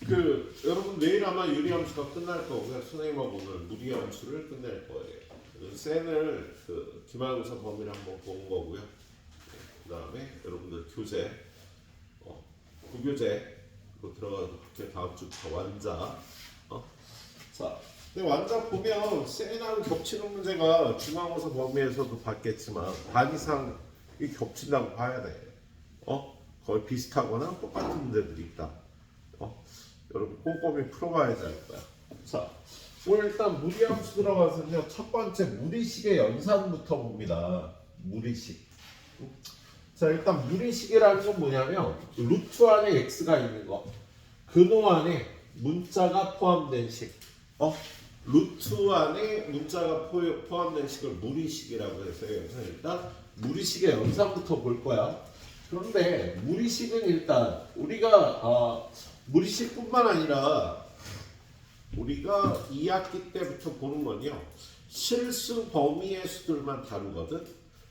여러분 내일 아마 유리함수가 끝날 거고요. 선생님하고 오늘 무리함수를 끝낼 거예요. 센을 기말고사 범위를 한번 본 거고요. 그 다음에 여러분들 교재, 구교재 그거 들어가서 학교 다음 주부터 완자. 자, 근데 완자 보면 센하고 겹치는 문제가 중앙고사 범위에서도 봤겠지만 반 이상 이 겹친다고 봐야 돼. 거의 비슷하거나 똑같은 문제들이 있다. 여러분 꼼꼼히 풀어봐야지 알 거야. 자, 오늘 일단 무리함수 들어가서요. 첫 번째 무리식의 연산부터 봅니다. 무리식. 자, 일단 무리식이라는 건 뭐냐면 루트 안에 x가 있는 거, 근호 안에 문자가 포함된 식. 루트 안에 문자가 포함된 식을 무리식이라고 했어요. 그래서 일단 무리식의 연산부터 볼 거야. 그런데 무리식은 일단 우리가 무리식뿐만 아니라 우리가 2학기 때부터 보는 건요. 실수 범위의 수들만 다루거든.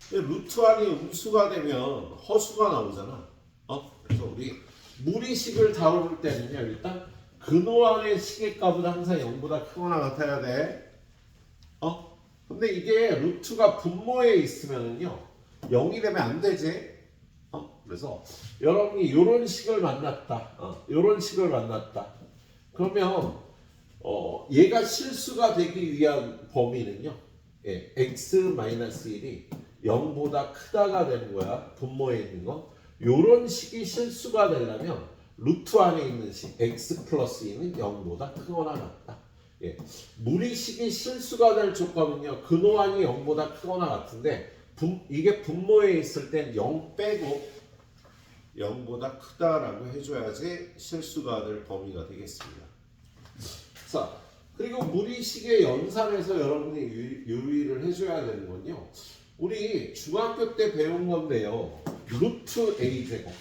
근데 루트 안이 음수가 되면 허수가 나오잖아. 그래서 우리 무리식을 다룰 때는요. 일단 근호 안의 식의 값은 항상 0보다 크거나 같아야 돼. 근데 이게 루트가 분모에 있으면은요. 0이 되면 안 되지. 그래서 여러분이 이런 식을 만났다. 이런 식을 만났다. 그러면 얘가 실수가 되기 위한 범위는요. x-1이 0보다 크다가 되는 거야. 분모에 있는 거. 이런 식이 실수가 되려면 루트 안에 있는 식 x 플러스 2는 0보다 크거나 같다. 무리식이 실수가 될 조건은요. 근호 안이 0보다 크거나 같은데 이게 분모에 있을 땐 0 빼고 0보다 크다라고 해줘야지 실수가 될 범위가 되겠습니다. 자, 그리고 무리식의 연산에서 여러분이 유의를 해줘야 되는 건요. 우리 중학교 때 배운 건데요. 루트 a제곱.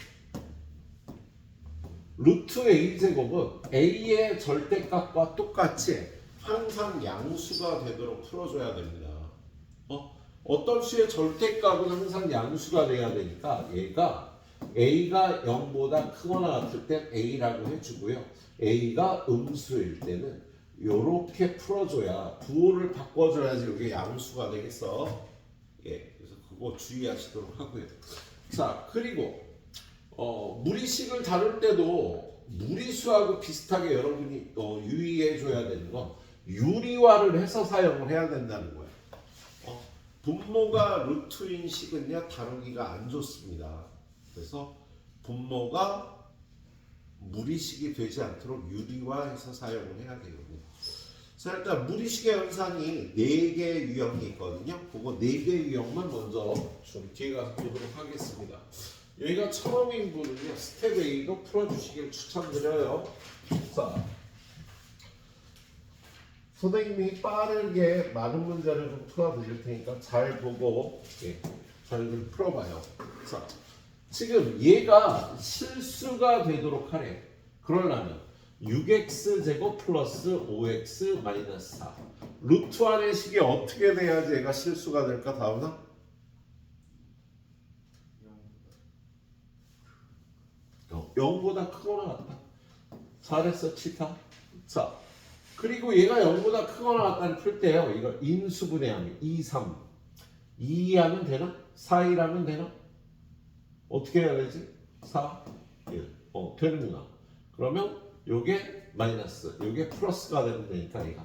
루트 a제곱은 a의 절대값과 똑같이 항상 양수가 되도록 풀어줘야 됩니다. 어떤 수의 절대값은 항상 양수가 돼야 되니까 얘가 a가 0보다 크거나 같을 땐 a라고 해주고요. a가 음수일 때는 이렇게 풀어줘야 부호를 바꿔줘야지 이게 양수가 되겠어. 그래서 그거 주의하시도록 하고요. 자, 그리고 무리식을 다룰 때도 무리수하고 비슷하게 여러분이 유의해줘야 되는 건 유리화를 해서 사용을 해야 된다는 거예요. 분모가 루트인 식은요 다루기가 안 좋습니다. 그래서 분모가 무리식이 되지 않도록 유리화해서 사용을 해야 되거든요. 자, 일단 무리식의 연산이 4개 유형이 있거든요. 그거 4개 유형만 먼저 좀 뒤에 가서 보도록 하겠습니다. 여기가 처음인 분은요 스텝 A도 풀어주시길 추천드려요. 자, 선생님이 빠르게 많은 문제를 좀 풀어드릴 테니까 잘 보고 잘 풀어봐요. 자, 지금 얘가 실수가 되도록 하래. 그러려면 6x제곱 플러스 5x 마이너스 4 루트 안의 식이 어떻게 돼야지 얘가 실수가 될까? 다음은 0보다 크거나 같다. 잘했어 치타. 자, 그리고 얘가 0보다 크거나 같다를 풀 때요. 이거 인수분해하면 2, 3 2하면 되나? 4, 1하면 되나? 어떻게 해야 되지? 4, 1 되는구나. 그러면 요게 마이너스 요게 플러스가 되면 되니까 얘가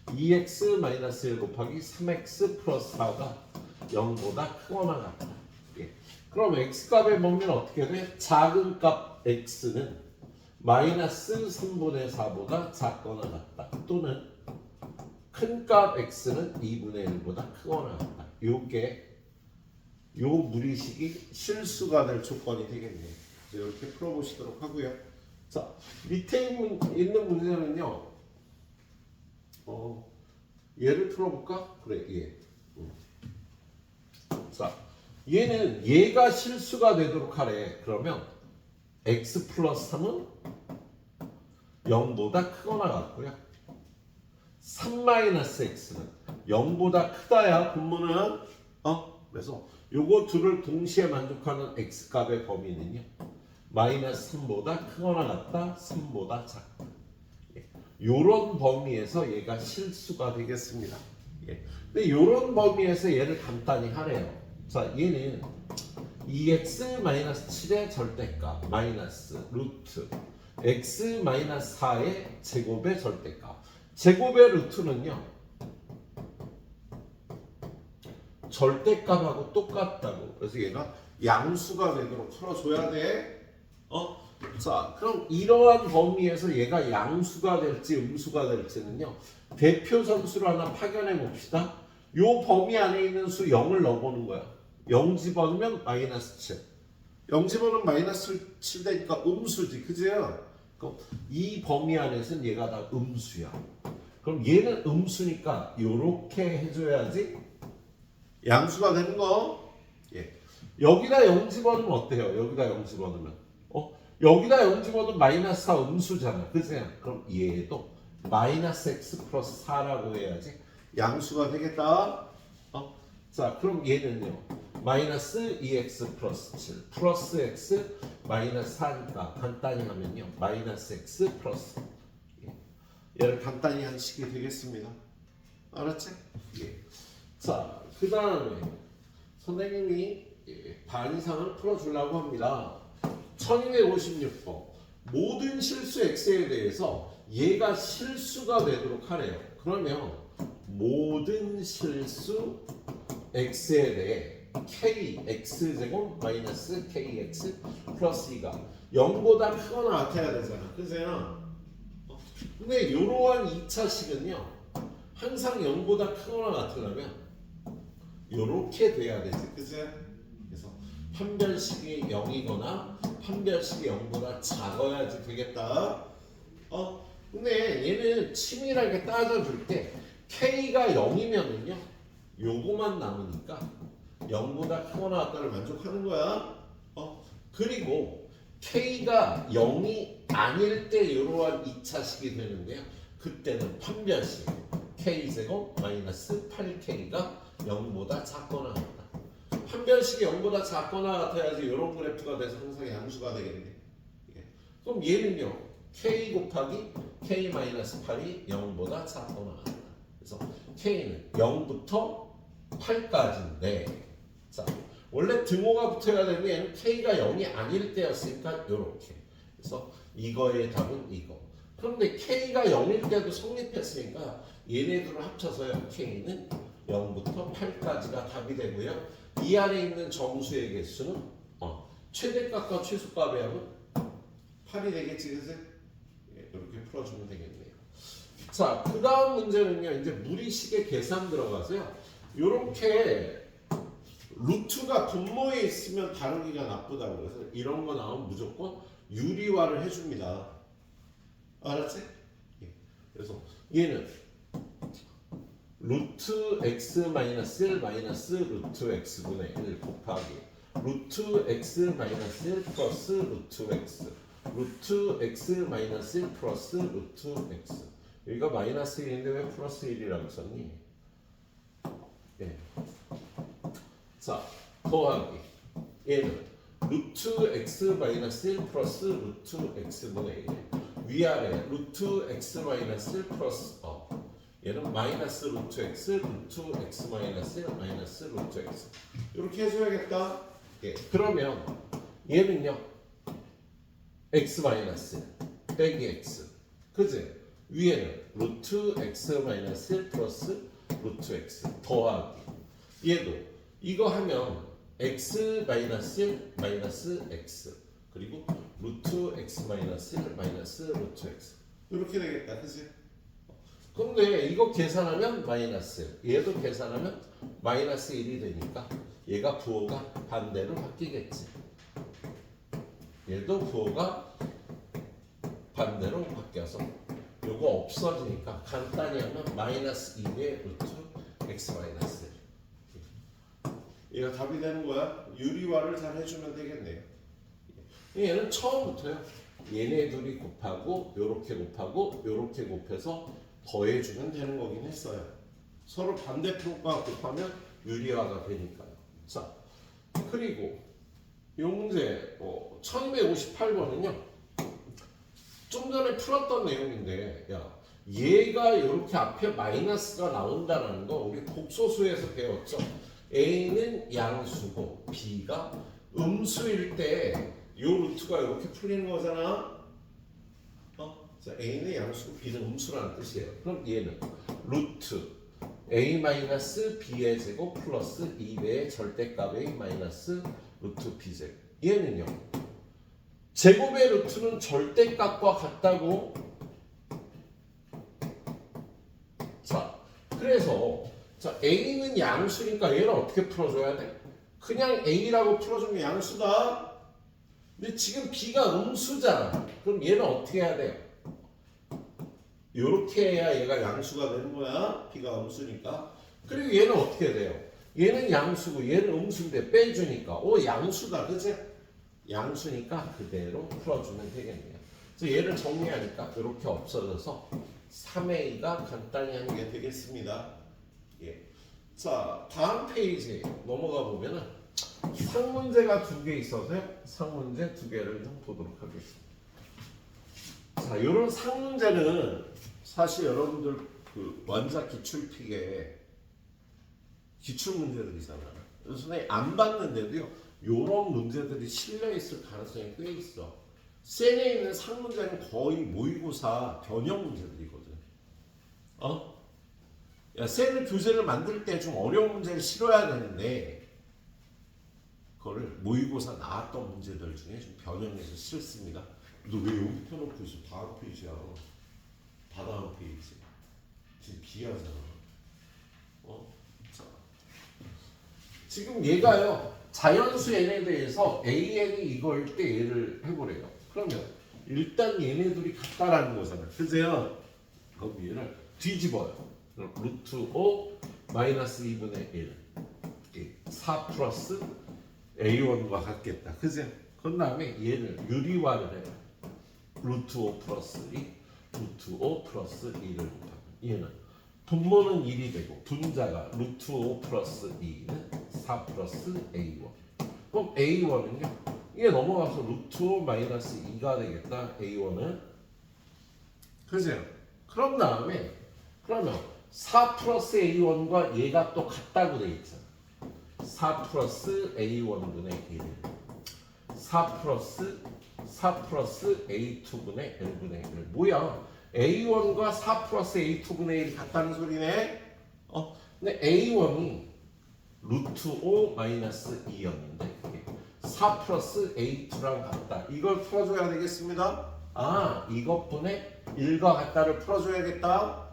2x 마이너스 1 곱하기 3x 플러스 4가 0보다 크거나 같다. 그럼 x값의 범위는 어떻게 돼? 작은 값 x는 마이너스 3분의 4보다 작거나 같다. 또는 큰 값 x는 2분의 1보다 크거나 같다. 요게 요 무리식이 실수가 될 조건이 되겠네요. 이렇게 풀어보시도록 하고요. 자, 밑에 있는 문제는요. 얘를 풀어볼까? 그래, 얘. 자, 얘는 얘가 실수가 되도록 하래. 그러면 x 플러스 3은 0보다 크거나 같고요. 3 마이너스 x는 0보다 크다야. 분모는 그래서 요거 둘을 동시에 만족하는 x값의 범위는요. 마이너스 3보다 크거나 같다. 3보다 작다. 요런 범위에서 얘가 실수가 되겠습니다. 예. 근데 요런 범위에서 얘를 간단히 하래요. 자, 얘는 2x-7의 절대값 마이너스 루트 x-4의 제곱의 절대값. 제곱의 루트는요 절대값하고 똑같다고. 그래서 얘가 양수가 되도록 풀어줘야 돼. 자, 그럼 이러한 범위에서 얘가 양수가 될지 음수가 될지는요 대표 선수를 하나 파견해 봅시다. 요 범위 안에 있는 수 0을 넣어보는 거야. 0 집어넣으면 마이너스 7. 0 집어넣으면 마이너스 7 되니까 음수지, 그죠? 그럼 이 범위 안에서는 얘가 다 음수야. 그럼 얘는 음수니까 요렇게 해줘야지 양수가 되는 거. 예. 여기다 0 집어넣으면 어때요? 여기다 0 집어넣으면 여기다 0 집어넣으면 마이너스 4 음수잖아, 그죠? 그럼 얘도 마이너스 x 플러스 4라고 해야지 양수가 되겠다. 자, 그럼 얘는요 마이너스 2x 플러스 7 플러스 x 마이너스 4니까 간단히 하면요 마이너스 x 플러스 얘를 간단히 한 식이 되겠습니다. 알았지? 예. 자, 그 다음에 선생님이 반 이상을 풀어주려고 합니다. 1256번 모든 실수 x에 대해서 얘가 실수가 되도록 하래요. 그러면 모든 실수 x에 대해 k x제곱 마이너스 kx 플러스 2가 0보다 크거나 같아야 되잖아, 그죠? 근데 이러한 2차식은요 항상 0보다 크거나 같으려면 이렇게 돼야 되지, 그죠? 그래서 판별식이 0이거나 판별식이 0보다 작아야지 되겠다. 근데 얘는 치밀하게 따져줄 때 k가 0이면은요 요거만 남으니까 0보다 크거나 같다를 만족하는 거야. 그리고 k가 0이 아닐 때 이러한 2차식이 되는데요. 그때는 판별식 k제곱 마이너스 8k가 0보다 작거나 같다. 판별식이 0보다 작거나 같아야지 이런 그래프가 돼서 항상 양수가 되겠네. 그럼 얘는요 k 곱하기 k-8이 0보다 작거나 같다. 그래서 k는 0부터 8까지인데 자 원래 등호가 붙어야 되는데 얘는 k가 0이 아닐 때였으니까 이렇게. 그래서 이거의 답은 이거. 그런데 k가 0일 때도 성립했으니까 얘네들을 합쳐서요 k는 0부터 8까지가 답이 되고요. 이 안에 있는 정수의 개수는 최대값과 최소값의 합은 8이 되겠지, 그치? 이렇게 풀어주면 되겠네요. 자, 그 다음 문제는요 이제 무리식의 계산 들어가서요 요렇게 루트가 분모에 있으면 다루기가 나쁘다고 그래서 이런 거 나오면 무조건 유리화를 해줍니다. 알았지? 그래서 얘는 루트 x 마이너스 1 마이너스 루트 x분의 1 곱하기 루트 x 마이너스 1 플러스 루트 x 루트 x 마이너스 1 플러스 루트 x. 여기가 마이너스 1인데 왜 플러스 1이라고 썼니? 예. 자, 더하기 얘는 루트 x 마이너스 1 플러스 루트 x분의 1 위아래 루트 x 마이너스 1 플러스 얘는 마이너스 루트 x 루트 x 마이너스 1 마이너스 루트 x 이렇게 해줘야겠다. 예. 그러면 얘는요 x 마이너스 1 빼기 x 그지? 위에는 루트 x 마이너스 1 플러스 루트 x 더하기 얘도 이거 하면 x 마이너스 1 마이너스 x 그리고 루트 x 마이너스 1 마이너스 루트 x 이렇게 되겠다, 그치? 근데 이거 계산하면 마이너스 얘도 계산하면 마이너스 1이 되니까 얘가 부호가 반대로 바뀌겠지. 얘도 부호가 반대로 바뀌어서 요거 없어지니까 간단히 하면 마이너스 2의 루트 x 마이너스 1 얘가 답이 되는 거야. 유리화를 잘 해주면 되겠네요. 얘는 처음부터요 얘네 둘이 곱하고 요렇게 곱하고 요렇게 곱해서 더해주면 되는 거긴 했어요. 서로 반대표가 곱하면 유리화가 되니까요. 자, 그리고 요 문제 1258번은요 좀 전에 풀었던 내용인데 야 얘가 이렇게 앞에 마이너스가 나온다는 거 우리 복소수에서 배웠죠. A는 양수고 B가 음수일 때 이 루트가 이렇게 풀리는 거잖아. 자, A는 양수고 B는 음수라는 뜻이에요. 그럼 얘는 루트 A-B의 제곱 플러스 2배의 절대값 A 마이너스 루트 B 제곱. 얘는요. 제곱의 루트는 절대값과 같다고. 자, 그래서 자, A는 양수니까 얘는 어떻게 풀어줘야 돼? 그냥 A라고 풀어주면 양수다. 근데 지금 B가 음수잖아. 그럼 얘는 어떻게 해야 돼요? 이렇게 해야 얘가 양수가 되는 거야. B가 음수니까. 그리고 얘는 어떻게 돼요? 얘는 양수고 얘는 음수인데 빼주니까 양수다. 그치? 양수니까 그대로 풀어주면 되겠네요. 그래서 얘를 정리하니까 이렇게 없어져서 3A가 간단히 하는 게 되겠습니다. 예. 자, 다음 페이지 넘어가 보면은 상문제가 2개 있어서요. 상문제 2개를 좀 보도록 하겠습니다. 자, 이런 상문제는 사실 여러분들 그 원자 기출픽에 기출 문제들이잖아. 선생님 안 봤는데도요. 이런 문제들이 실려 있을 가능성이 꽤 있어. 셀에 있는 상문제는 거의 모의고사 변형 문제들이거든. 야, 셀 교재를 만들 때 좀 어려운 문제를 실어야 되는데 그거를 모의고사 나왔던 문제들 중에 좀 변형해서 실습니다. 너 왜 여기 펴놓고 있어? 다음 페이지야. 다 다음 페이지. 지금 비하잖아. 자. 지금 얘가요. 자연수 n에 대해서 an이 이거일 때 얘를 해보래요. 그러면 일단 얘네들이 같다라는 거잖아. 그죠? 그럼 얘를 뒤집어요. 루트 5 마이너스 2분의 1. 4 플러스 A1과 같겠다. 그죠? 그 다음에 얘를 유리화를 해요. 루트 5 플러스 2, 루트 5 플러스 2를 곱하면 얘는 분모는 1이 되고 분자가 루트 5 플러스 2는 4 플러스 A1. 그럼 A1은요? 이게 넘어가서 루트 5 마이너스 2가 되겠다. A1은. 그죠? 그런 다음에 그러면 4 플러스 A1과 얘가 또 같다고 돼 있잖아. 4 플러스 A1분의 1. 4 플러스 A2분의 1분의 1. 뭐야? A1과 4 플러스 A2분의 1이 같다는 소리네? 근데 A1이 루트 5 마이너스 2였는데 4 플러스 A2랑 같다. 이걸 풀어줘야 되겠습니다. 이것분의 1과 같다를 풀어줘야겠다.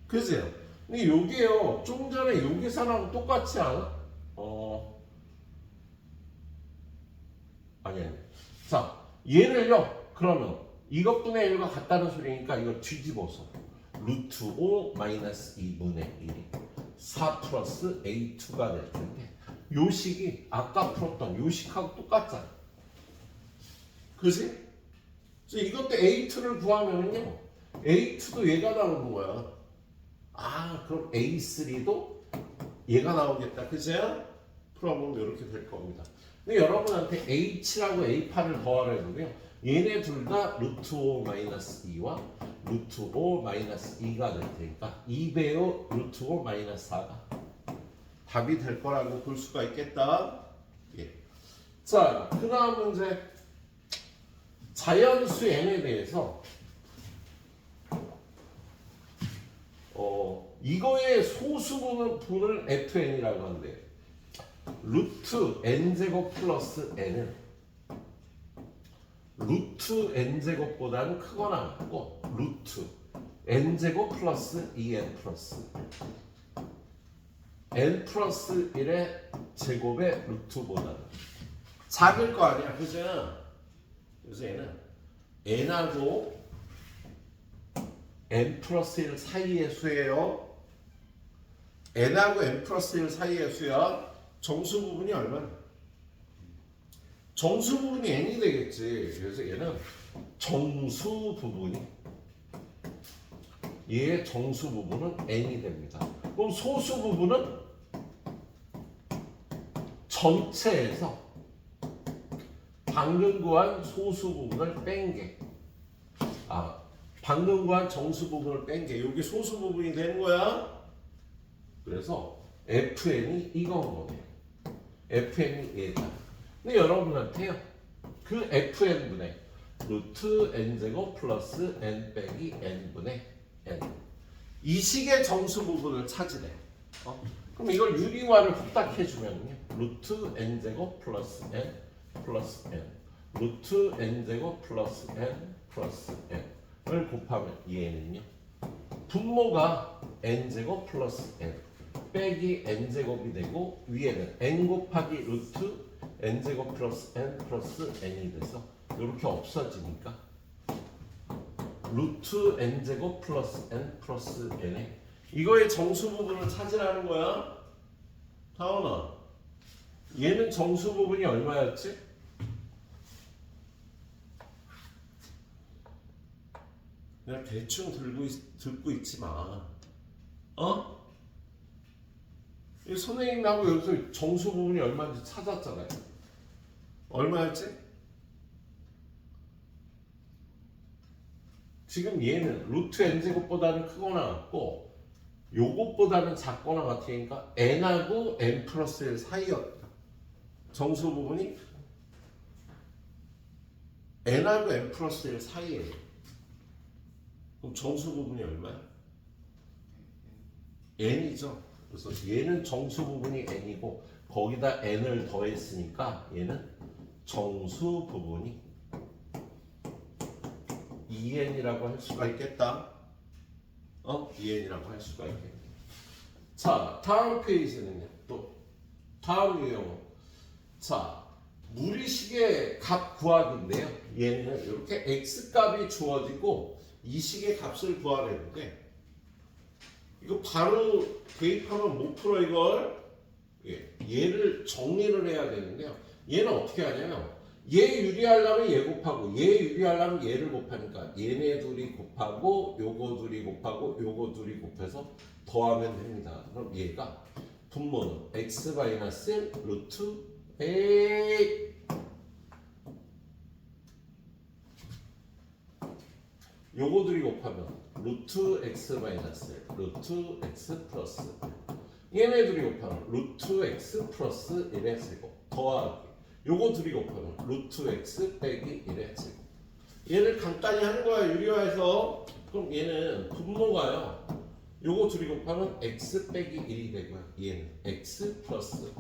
그죠? 근데 요게요, 좀 전에 요 계산하고 똑같지 않아? 아니. 자, 얘를요, 그러면 이것분의 1과 같다는 소리니까 이걸 뒤집어서 루트 5 마이너스 2분의 1이 4 플러스 A2가 될 텐데 요 식이 아까 풀었던 요 식하고 똑같잖아. 그지? 그래서 이것도 A2를 구하면은요, A2도 얘가 나오는 거야. 그럼 A3도 얘가 나오겠다. 그죠? 풀어보면 이렇게 될 겁니다. 근데 여러분한테 H라고 A8을 더하려면요, 얘네 둘 다 루트 5 마이너스 2와 루트 5 마이너스 2가 될 테니까 2배의 루트 5 마이너스 4가 답이 될 거라고 볼 수가 있겠다. 예. 자, 그 다음 문제. 자연수 n에 대해서 이거의 소수분을 fn이라고 하는데 루트 n제곱 플러스 n은 루트 n제곱보다는 크거나 같고 루트 n제곱 플러스 2n 플러스 n 플러스 1의 제곱의 루트보다는 작을 거 아니야. 그죠? 그래서 얘는 n하고 n 플러스 1 사이의 수예요. n하고 n 플러스 1 사이의 수야. 정수 부분이 얼마나? 정수 부분이 n이 되겠지. 그래서 얘는 정수 부분이, 얘의 정수 부분은 n이 됩니다. 그럼 소수 부분은 전체에서 방금 구한 소수 부분을 뺀 게 방금 구한 정수 부분을 뺀 게 여기 소수 부분이 되는 거야. 그래서 fn이 이건 거네. fn이 얘다. 근데 여러분한테요. 그 fn분의 루트 n제곱 플러스 n 빼기 n분의 n 이 식의 정수 부분을 찾으래. 그럼 이걸 유리화를 후딱 해주면요. 루트 n제곱 플러스 n 플러스 n 루트 n제곱 플러스 n 플러스 n을 곱하면 얘는요. 분모가 n제곱 플러스 n 빼기 n제곱이 되고 위에는 n 곱하기 루트 n제곱 플러스 n 플러스 n이 돼서 이렇게 없어지니까 루트 n제곱 플러스 n 플러스 n에 이거의 정수 부분을 찾으라는 거야. 다은아, 얘는 정수 부분이 얼마였지? 그냥 대충 듣고 있지 마. 이 선생님하고 여기서 정수 부분이 얼마인지 찾았잖아요. 얼마였지? 지금 얘는 루트 n제곱보다는 크거나 같고 요것보다는 작거나 같으니까 n하고 n 플러스 1 사이였다. 정수 부분이 n하고 n 플러스 1 사이에요. 그럼 정수 부분이 얼마야? n이죠. 그래서 얘는 정수 부분이 n이고 거기다 n을 더했으니까 얘는 정수 부분이 2n이라고 할 수가 있겠다. 2n이라고 할 수가 있겠네. 자, 다음 페이지는요. 또 다음 유형. 자, 무리식의 값 구하기인데요. 얘는 이렇게 x 값이 주어지고 이 식의 값을 구하려는데 이거 바로 대입하면 못 풀어 이걸. 얘를 정리를 해야 되는데요. 얘는 어떻게 하냐면 얘 유리하려면 얘 곱하고 얘 유리하려면 얘를 곱하니까 얘네 둘이 곱하고 요거 둘이 곱하고 요거 둘이 곱해서 더하면 됩니다. 그럼 얘가 분모는 x 마이너스 루트 a 요거 둘이 곱하면 루트 x 마이너스 루트 x 플러스 얘네 둘이 곱하면 루트 x 플러스 1의 제곱 더하기 요거 둘이 곱하면 루트 x 빼기 1의 제곱. 얘를 간단히 하는 거야 유리화에서. 그럼 얘는 분모가요. 요거 둘이 곱하면 x 빼기 1이 되고요. 얘는 x 플러스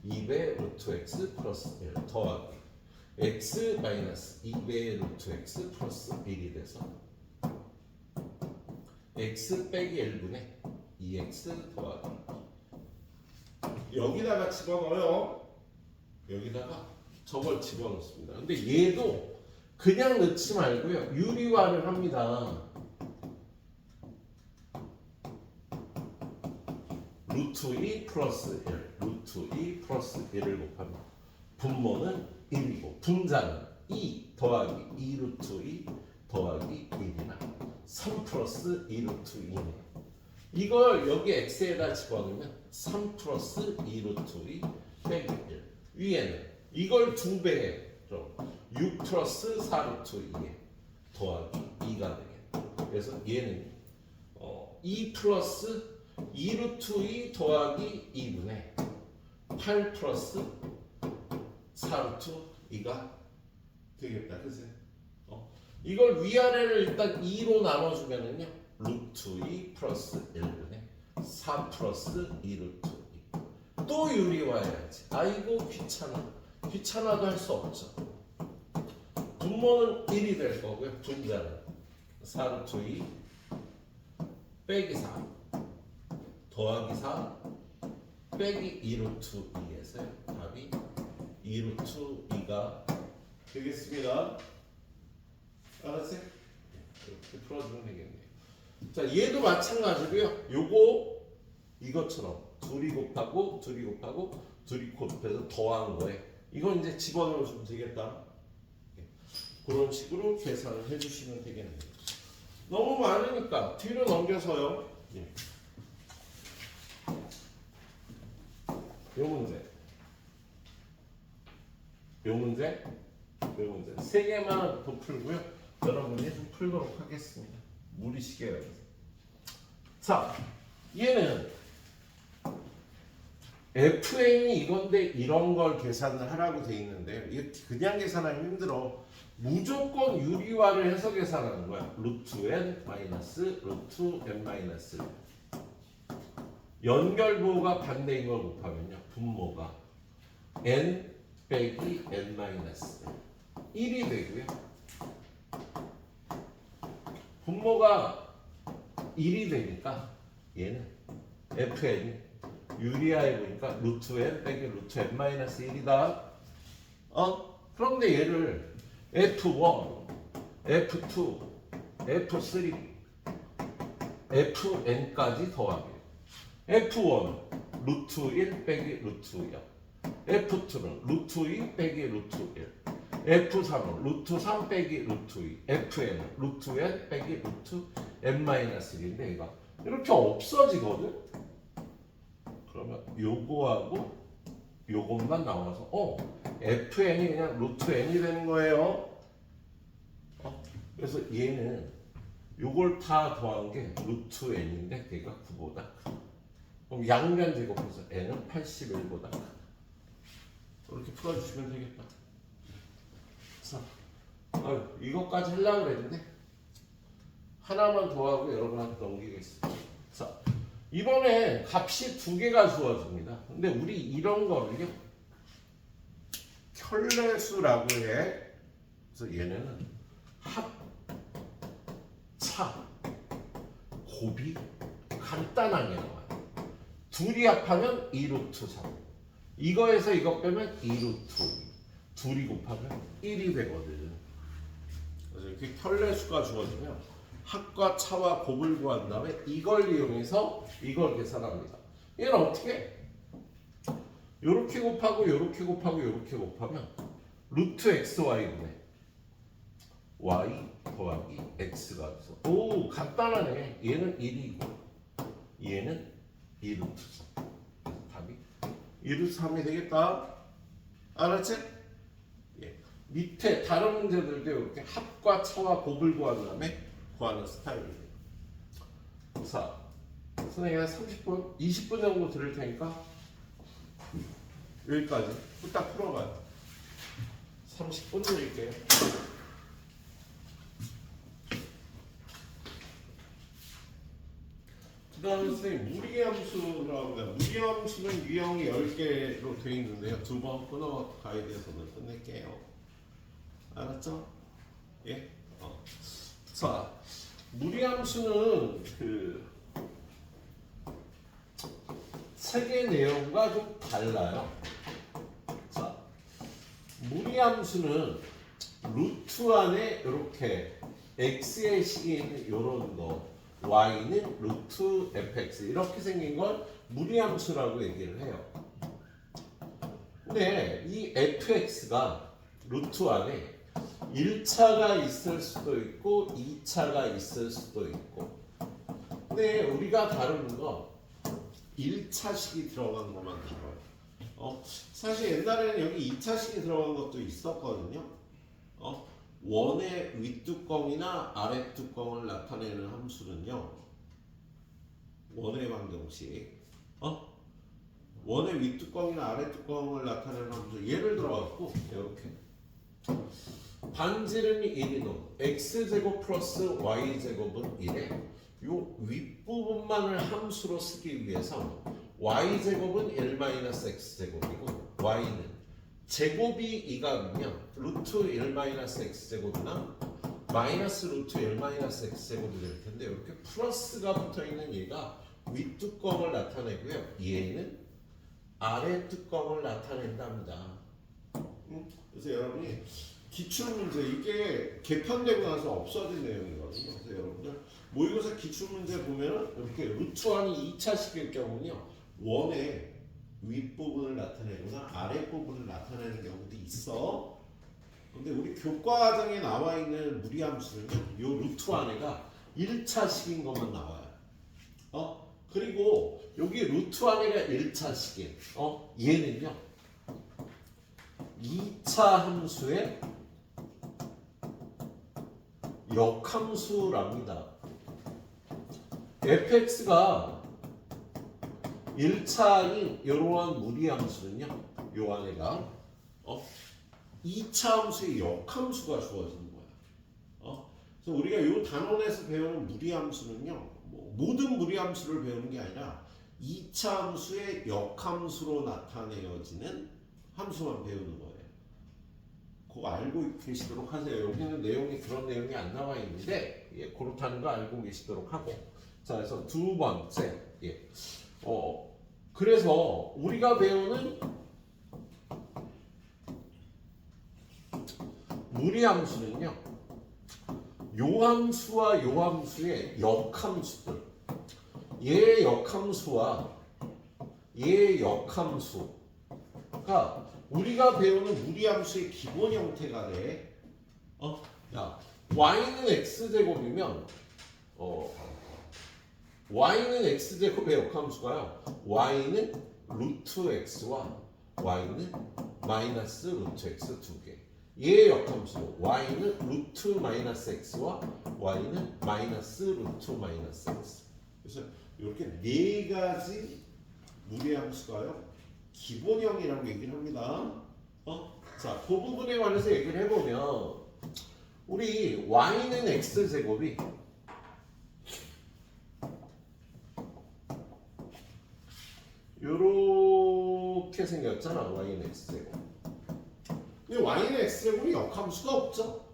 2배 루트 x 플러스 1 더하기 x 마이너스 2배 루트 x 플러스 1이 돼서 x 빼기 1분의 2x 더하기 여기다가 집어넣어요. 여기다가 저걸 집어넣습니다. 근데 얘도 그냥 넣지 말고요. 유리화를 합니다. 루트 2 플러스 1, 루트 2 플러스 1을 곱하면 분모는 1이고 분자는 2 더하기 2 루트 2 더하기 1이나 3 플러스 2 루트 2네. 이걸 여기 x에다 집어넣으면 3 플러스 2 루트 2 빼기 1. 위에는 이걸 2배 좀 6 플러스 4 루트 2에 더하기 2가 되겠다. 그래서 얘는 2 플러스 2 루트 2 더하기 2분의 8 플러스 4 루트 2가 되겠다. 그치? 이걸 위아래를 일단 2로 나눠주면은요. 루트 2 플러스 1분의 4 플러스 2 루트 2. 또 유리화해야지. 아이고 귀찮아도 할 수 없죠. 분모는 1이 될 거고요. 분자는 4 루트 2 빼기 4 더하기 4 빼기 2 루트 2에서요. 답이 2 루트 2가 되겠습니다. 알았어요? 이렇게 풀어주면 되겠네요. 자, 얘도 마찬가지고요. 요거 이것처럼 둘이 곱하고 둘이 곱하고 둘이 곱해서 더한 거에 이건 이제 집어넣어주면 되겠다. 그런 식으로 계산을 해주시면 되겠네요. 너무 많으니까 뒤로 넘겨서요. 요 문제 세 개만 더 풀고요. 여러분이 좀 풀도록 하겠습니다. 무리시계라고. 자, 얘는 fn이 이건데 이런 걸 계산을 하라고 돼 있는데 이게 그냥 계산하기 힘들어. 무조건 유리화를 해서 계산하는 거야. 루트 n 마이너스 루트 n 마이너스. 연결부호가 반대인 걸 곱하면요. 분모가 n 빼기 n 마이너스 1이 되고요. 분모가 1이 되니까 얘는 fn이 유리화해 보니까 루트 n 빼기 루트 n 마이너스 1이다. 그런데 얘를 f1, f2, f3, fn까지 더하게. f1 루트 1 빼기 루트 0, f2는 루트 2 빼기 루트 1, f3은 루트 3 빼기 루트 2, fn은 루트 n 빼기 루트 n 마이너스 1인데 얘가 이렇게 없어지거든. 그러면 요거하고 요것만 나와서 fn이 그냥 루트 n이 되는 거예요. 그래서 얘는 요걸 다 더한 게 루트 n인데 걔가 9보다 크다. 그럼 양변 제곱해서 n은 81보다 크다. 이렇게 풀어주시면 되겠다. 자, 이것까지 하려고 그랬는데 하나만 더하고 여러분한테 넘기겠습니다. 자, 이번에 값이 두 개가 주어집니다. 근데 우리 이런 거를요 켤레수라고 해. 그래서 얘네는 합, 차, 곱이 간단하게 나와요. 둘이 합하면 2루트 3. 이거에서 이거 빼면 2루트 2. 둘이 곱하면 1이 되거든. 그래서 이렇게 켤레수가 주어지면 합과 차와 곱을 구한 다음에 이걸 이용해서 이걸 계산합니다. 얘는 어떻게 해? 요렇게 곱하고 요렇게 곱하고 요렇게 곱하면 루트 xy분의 y 더하기 x가 있어. 오, 간단하네. 얘는 1이고 얘는 2루트 3. 답이 2루트 3이 되겠다. 알았지? 예. 밑에 다른 문제들도 이렇게 합과 차와 곱을 구한 다음에 구하는 스타일입니다. 자, 선생님이 한 30분, 20분 정도 들을 테니까 여기까지 후딱 풀어봐요. 30분 드릴게요. 그 다음에 선생님 무리함수라고 합니다. 무리함수는 유형이 10개로 되어 있는데요. 두 번 끊어가야 돼서 끝낼게요. 알았죠? 예? 자, 무리함수는 책의 내용과 좀 달라요. 자, 무리함수는 루트 안에 이렇게 x의 식이 있는 이런 거, y는 루트 fx 이렇게 생긴 걸 무리함수라고 얘기를 해요. 근데 이 fx가 루트 안에 1차가 있을 수도 있고 2차가 있을 수도 있고. 근데 우리가 다루는 건 1차식이 들어간 것만 다뤄요. 사실 옛날에는 여기 2차식이 들어간 것도 있었거든요. 원의 윗뚜껑이나 아랫뚜껑을 나타내는 함수는요. 원의 방정식. 원의 윗뚜껑이나 아랫뚜껑을 나타내는 함수. 예를 들어갖고 이렇게 반지름이 1이노 x제곱 플러스 y제곱은 1에 요 윗부분만을 함수로 쓰기 위해서 y제곱은 1-x제곱이고 y는 제곱이 2가면 루트 1-x제곱이나 마이너스 루트 1-x제곱이 될 텐데 이렇게 플러스가 붙어있는 얘가 윗뚜껑을 나타내고요. 얘는 아랫뚜껑을 나타낸답니다. 그래서 여러분이 기출문제 이게 개편되고 나서 없어진 내용이거든요. 그래서 여러분들 모의고사 기출문제 보면은 이렇게 루트 안이 2차식일 경우는요. 원의 윗부분을 나타내거나 아랫부분을 나타내는 경우도 있어. 근데 우리 교과과정에 나와 있는 무리함수는 요 루트 안에가 1차식인 것만 나와요. 그리고 여기 루트 안에가 1차식인 얘는요. 2차 함수의 역함수랍니다. fx가 1차인 이러한 무리함수는요. 요 안에가 2차 함수의 역함수가 주어지는 거야. 그래서 우리가 요 단원에서 배우는 무리함수는요. 뭐 모든 무리함수를 배우는 게 아니라 2차 함수의 역함수로 나타내어지는 함수만 배우는 거예요. 그거 알고 계시도록 하세요. 여기는 내용이 그런 내용이 안 나와 있는데 그렇다는 거 알고 계시도록 하고. 자, 그래서 두 번째, 그래서 우리가 배우는 무리함수는요, 요 함수와 요 함수의 역함수들, 얘의 역함수와 얘의 역함수가 우리가 배우는 무리함수의 기본 형태가 돼. 야, y는 x제곱이면 y는 x제곱의 역함수가요. y는 루트 x와 y는 마이너스 루트 x 두 개. 얘의 역함수 y는 루트 마이너스 x와 y는 마이너스 루트 마이너스 x. 그래서 이렇게 네 가지 무리함수가요. 기본형이라고 얘기를 합니다. 자, 그 부분에 관해서 얘기를 해보면 우리 y는 x제곱이 요렇게 생겼잖아. y는 x제곱. 근데 y는 x제곱이 역함수가 없죠?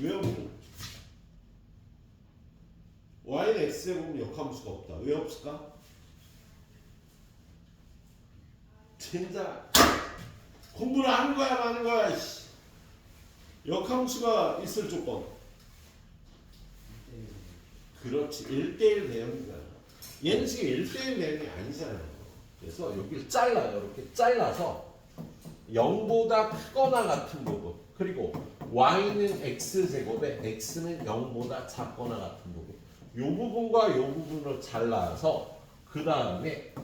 왜 없니? y는 x제곱은 역함수가 없다. 왜 없을까? 진짜 공부를 하는 거야 마는 거야. 역함수가 있을 조건. 그렇지. 1대1 대응이잖아. 얘는 지금 1대1 대응이 아니잖아요. 그래서 여기를 잘라요. 이렇게 잘라서 0보다 크거나 같은 부분, 그리고 y는 x제곱에 x는 0보다 작거나 같은 부분, 이 부분과 이 부분을 잘라서 그 다음에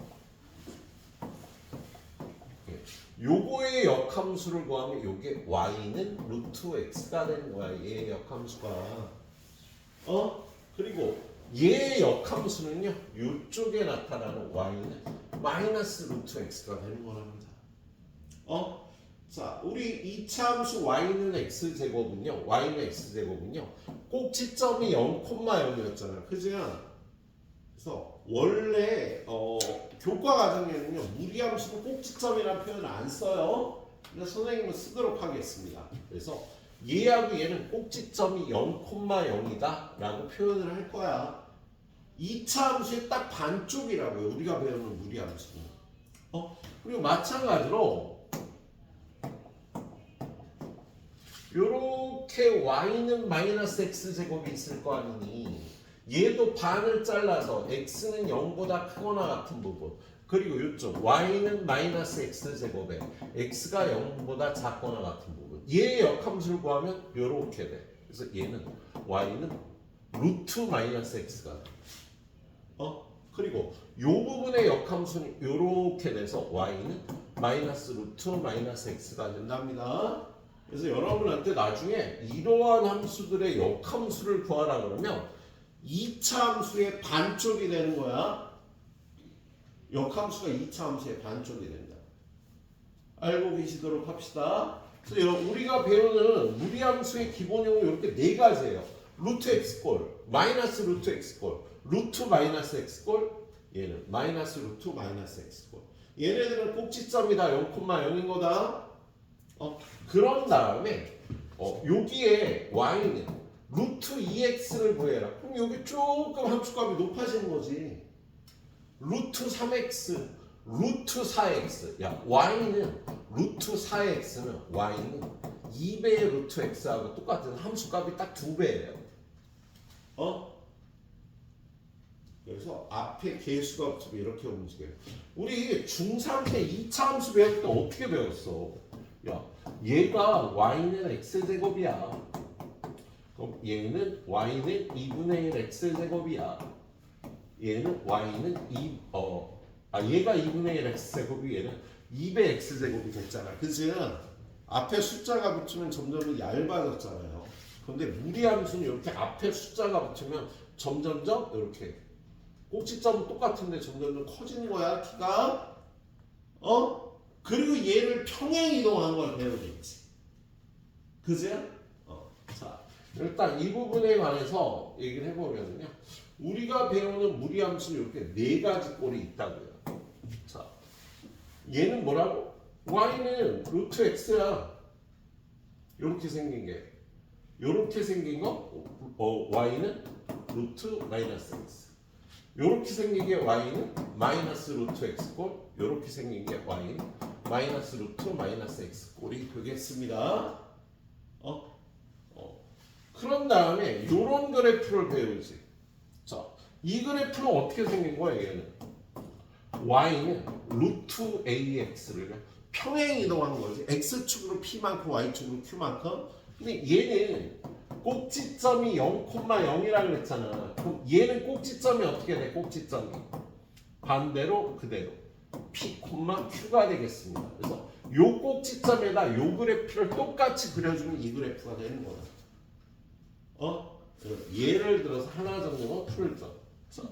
요거의 역함수를 구하면 요게 y는 루트 x가 되는 거야. 얘의 역함수가. 그리고 얘의 역함수는요, 요쪽에 나타나는 y는 마이너스 루트 x가 되는 거랍니다. 자, 우리 2차 함수 y는 x제곱은요, 꼭지점이 0,0이었잖아요. 그죠? 그래서 원래 교과 과정에는요, 무리함수는 꼭지점이라는 표현을 안 써요. 근데 선생님은 쓰도록 하겠습니다. 그래서 얘하고 얘는 꼭지점이 0,0이다 라고 표현을 할 거야. 2차 함수의 딱 반쪽이라고요. 우리가 배우는 무리함수는. 그리고 마찬가지로 요렇게 y는 마이너스 x제곱이 있을 거 아니니 얘도 반을 잘라서 x는 0보다 크거나 같은 부분, 그리고 이쪽 y는 마이너스 x제곱에 x가 0보다 작거나 같은 부분, 얘의 역함수를 구하면 요렇게 돼. 그래서 얘는 y는 루트 마이너스 x가 돼. 그리고 요 부분의 역함수는 요렇게 돼서 y는 마이너스 루트 마이너스 x가 된답니다. 그래서 여러분한테 나중에 이러한 함수들의 역함수를 구하라 그러면 2차 함수의 반쪽이 되는 거야. 역함수가 2차 함수의 반쪽이 된다. 알고 계시도록 합시다. 그래서 우리가 배우는 무리함수의 기본형은 이렇게 네 가지예요. 루트 x꼴, 마이너스 루트 x꼴, 루트 마이너스 x꼴, 얘는 마이너스 루트 마이너스 x꼴. 얘네들은 꼭지점이다. 0,0인 거다. 그런 다음에 여기에 y는 루트 2x를 구해라. 그럼 여기 조금 함수값이 높아지는 거지. 루트 3x, 루트 4x. 야, y는 루트 4x는 y는 2배의 루트 x하고 똑같은 함수값이 딱 2배예요. 그래서 앞에 개수가 없으면 이렇게 움직여요. 우리 중3 때 2차 함수 배울 때 어떻게 배웠어? 야, 얘가 y는 x제곱이야. 그럼 얘는 y는 2분의 1 x제곱이야. 얘는 y는 얘가 2분의 1 x제곱이 얘는 2배 x제곱이 됐잖아. 그치? 앞에 숫자가 붙으면 점점 얇아졌잖아요. 근데 무리함수는 이렇게 앞에 숫자가 붙으면 점점점 이렇게 꼭지점은 똑같은데 점점 커지는 거야 키가. 그리고 얘를 평행 이동하는 걸 배우고 있지. 그죠? 자, 일단 이 부분에 관해서 얘기를 해보면요. 우리가 배우는 무리함수는 이렇게 네 가지 꼴이 있다고요. 자, 얘는 뭐라고? y는 루트 x야. 이렇게 생긴 게. 이렇게 생긴 거 y는 루트 마이너스 x. 이렇게 생긴 게 y는 마이너스 루트 x 꼴. 이렇게 생긴 게 y는 마이너스 루트 마이너스 x 꼴이 되겠습니다. 그런 다음에 이런 그래프를 배우지. 자, 이 그래프는 어떻게 생긴 거야 얘는? y는 루트 ax를 평행 이동하는 거지. x축으로 p만큼 y축으로 q만큼. 근데 얘는 꼭지점이 0,0이라고 그랬잖아. 그럼 얘는 꼭지점이 어떻게 돼? 꼭지점이 반대로 그대로 p, q가 되겠습니다. 그래서 요 꼭지점에다 요 그래프를 똑같이 그려주면 이 그래프가 되는 거다. 예를 들어서 하나 정도만 풀자. 자,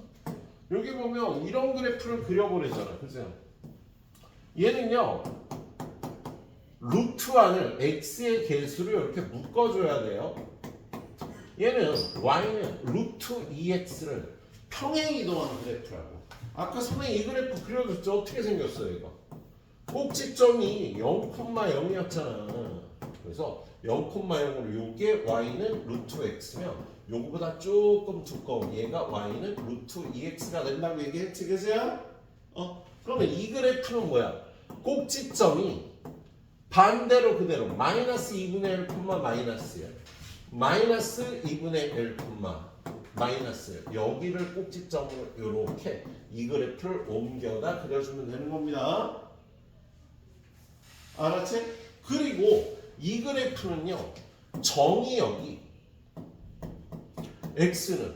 여기 보면 이런 그래프를 그려보래잖아. 그죠? 얘는요, 루트 안을 x의 개수를 이렇게 묶어줘야 돼요. 얘는 y는 루트 2x를 평행 이동하는 그래프라고. 아까 선생님 이 그래프 그려줬죠? 어떻게 생겼어요, 이거? 꼭지점이 0,0이었잖아. 그래서 0,0으로 요게 y는 루트 x면 요거보다 조금 두꺼운 얘가 y는 루트 2x가 된다고 얘기했지, 그죠? 그러면 이 그래프는 뭐야? 꼭지점이 반대로 그대로 마이너스 2분의 1, 마이너스야. 마이너스 2분의 1, 마이너스 여기를 꼭지점으로 이렇게 이 그래프를 옮겨다 그려주면 되는 겁니다. 알았지? 그리고 이 그래프는요, 정의역이 x는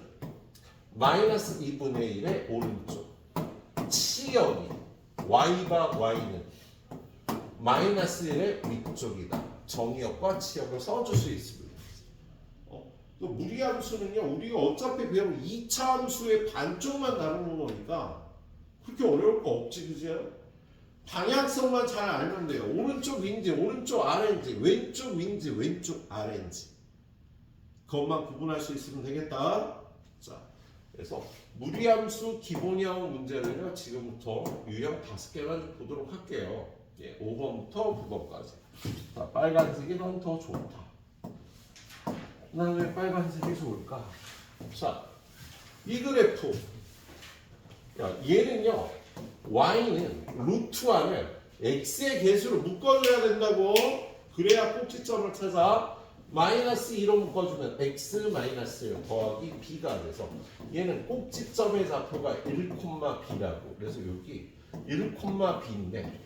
마이너스 2분의 1의 오른쪽, 치역이 y바 y는 마이너스 1의 위쪽이다. 정의역과 치역을 써줄 수 있습니다. 또 무리함수는요, 우리가 어차피 배운 2차 함수의 반쪽만 다루는 거니까 그렇게 어려울 거 없지, 그죠? 방향성만 잘 알면 돼요. 오른쪽 윈지, 오른쪽 아래인지, 왼쪽 윈지, 왼쪽 아래인지. 그것만 구분할 수 있으면 되겠다. 자, 그래서 무리함수 기본형 문제는요, 지금부터 유형 5개만 보도록 할게요. 5번부터 9번까지. 자, 빨간색이 넌 더 좋다. 난 왜 빨간색이 좋을까? 자, 이 그래프. 야, 얘는요, y는 루트 안을 x의 개수로 묶어줘야 된다고. 그래야 꼭지점을 찾아. 마이너스 2로 묶어주면 x 마이너스 1 더하기 b가 돼서 얘는 꼭지점의 좌표가 1,b라고. 그래서 여기 1,b인데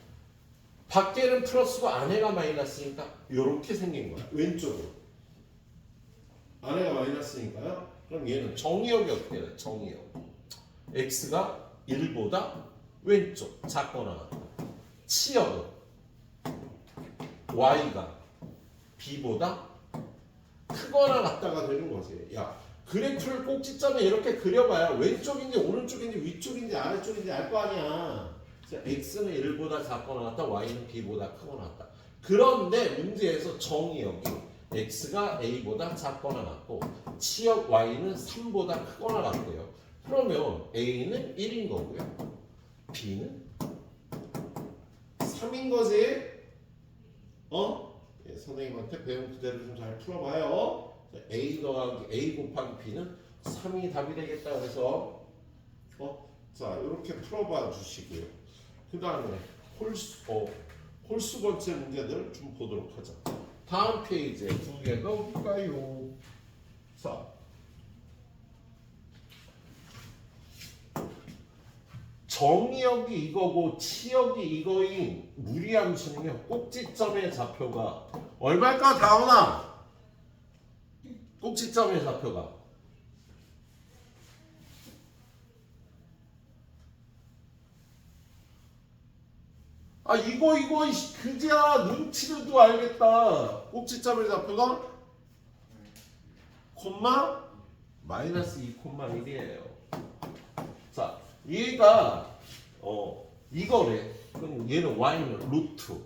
밖에는 플러스고 안에가 마이너스니까 이렇게 생긴 거야. 왼쪽으로. 안에가 마이너스니까요. 그럼 얘는 정의역이 어떻게 돼? 정의역. x가 1보다 왼쪽 작거나 치역은 y가 b보다 크거나 같다가 되는 거지. 야, 그래프를 꼭지점에 이렇게 그려봐야 왼쪽인지 오른쪽인지 위쪽인지 아래쪽인지 알 거 아니야. x는 1보다 작거나 같다, y는 b보다 크거나 같다. 그런데 문제에서 정의역이 x가 a보다 작거나 같고 치역 y는 3보다 크거나 같대요. 그러면 a는 1인 거고요, b는 3인 거지. 선생님한테 배운 그대로 좀 잘 풀어봐요. a 더하기 a 곱하기 b는 3이 답이 되겠다. 그래서 자, 이렇게 풀어봐 주시고요. 그 다음에 홀수 번째 문제들 좀 보도록 하자. 다음 페이지에 2개가 올까요? 자, 정의역이 이거고 치역이 이거인 무리함수는요, 꼭지점의 좌표가 얼마일까? 다오나 꼭지점의 좌표가 이거 그제야 눈치로도 알겠다. 꼭지점의 좌표가 콤마 마이너스 2,1이에요. 자, 얘가 이거래. 그럼 얘는 y는 루트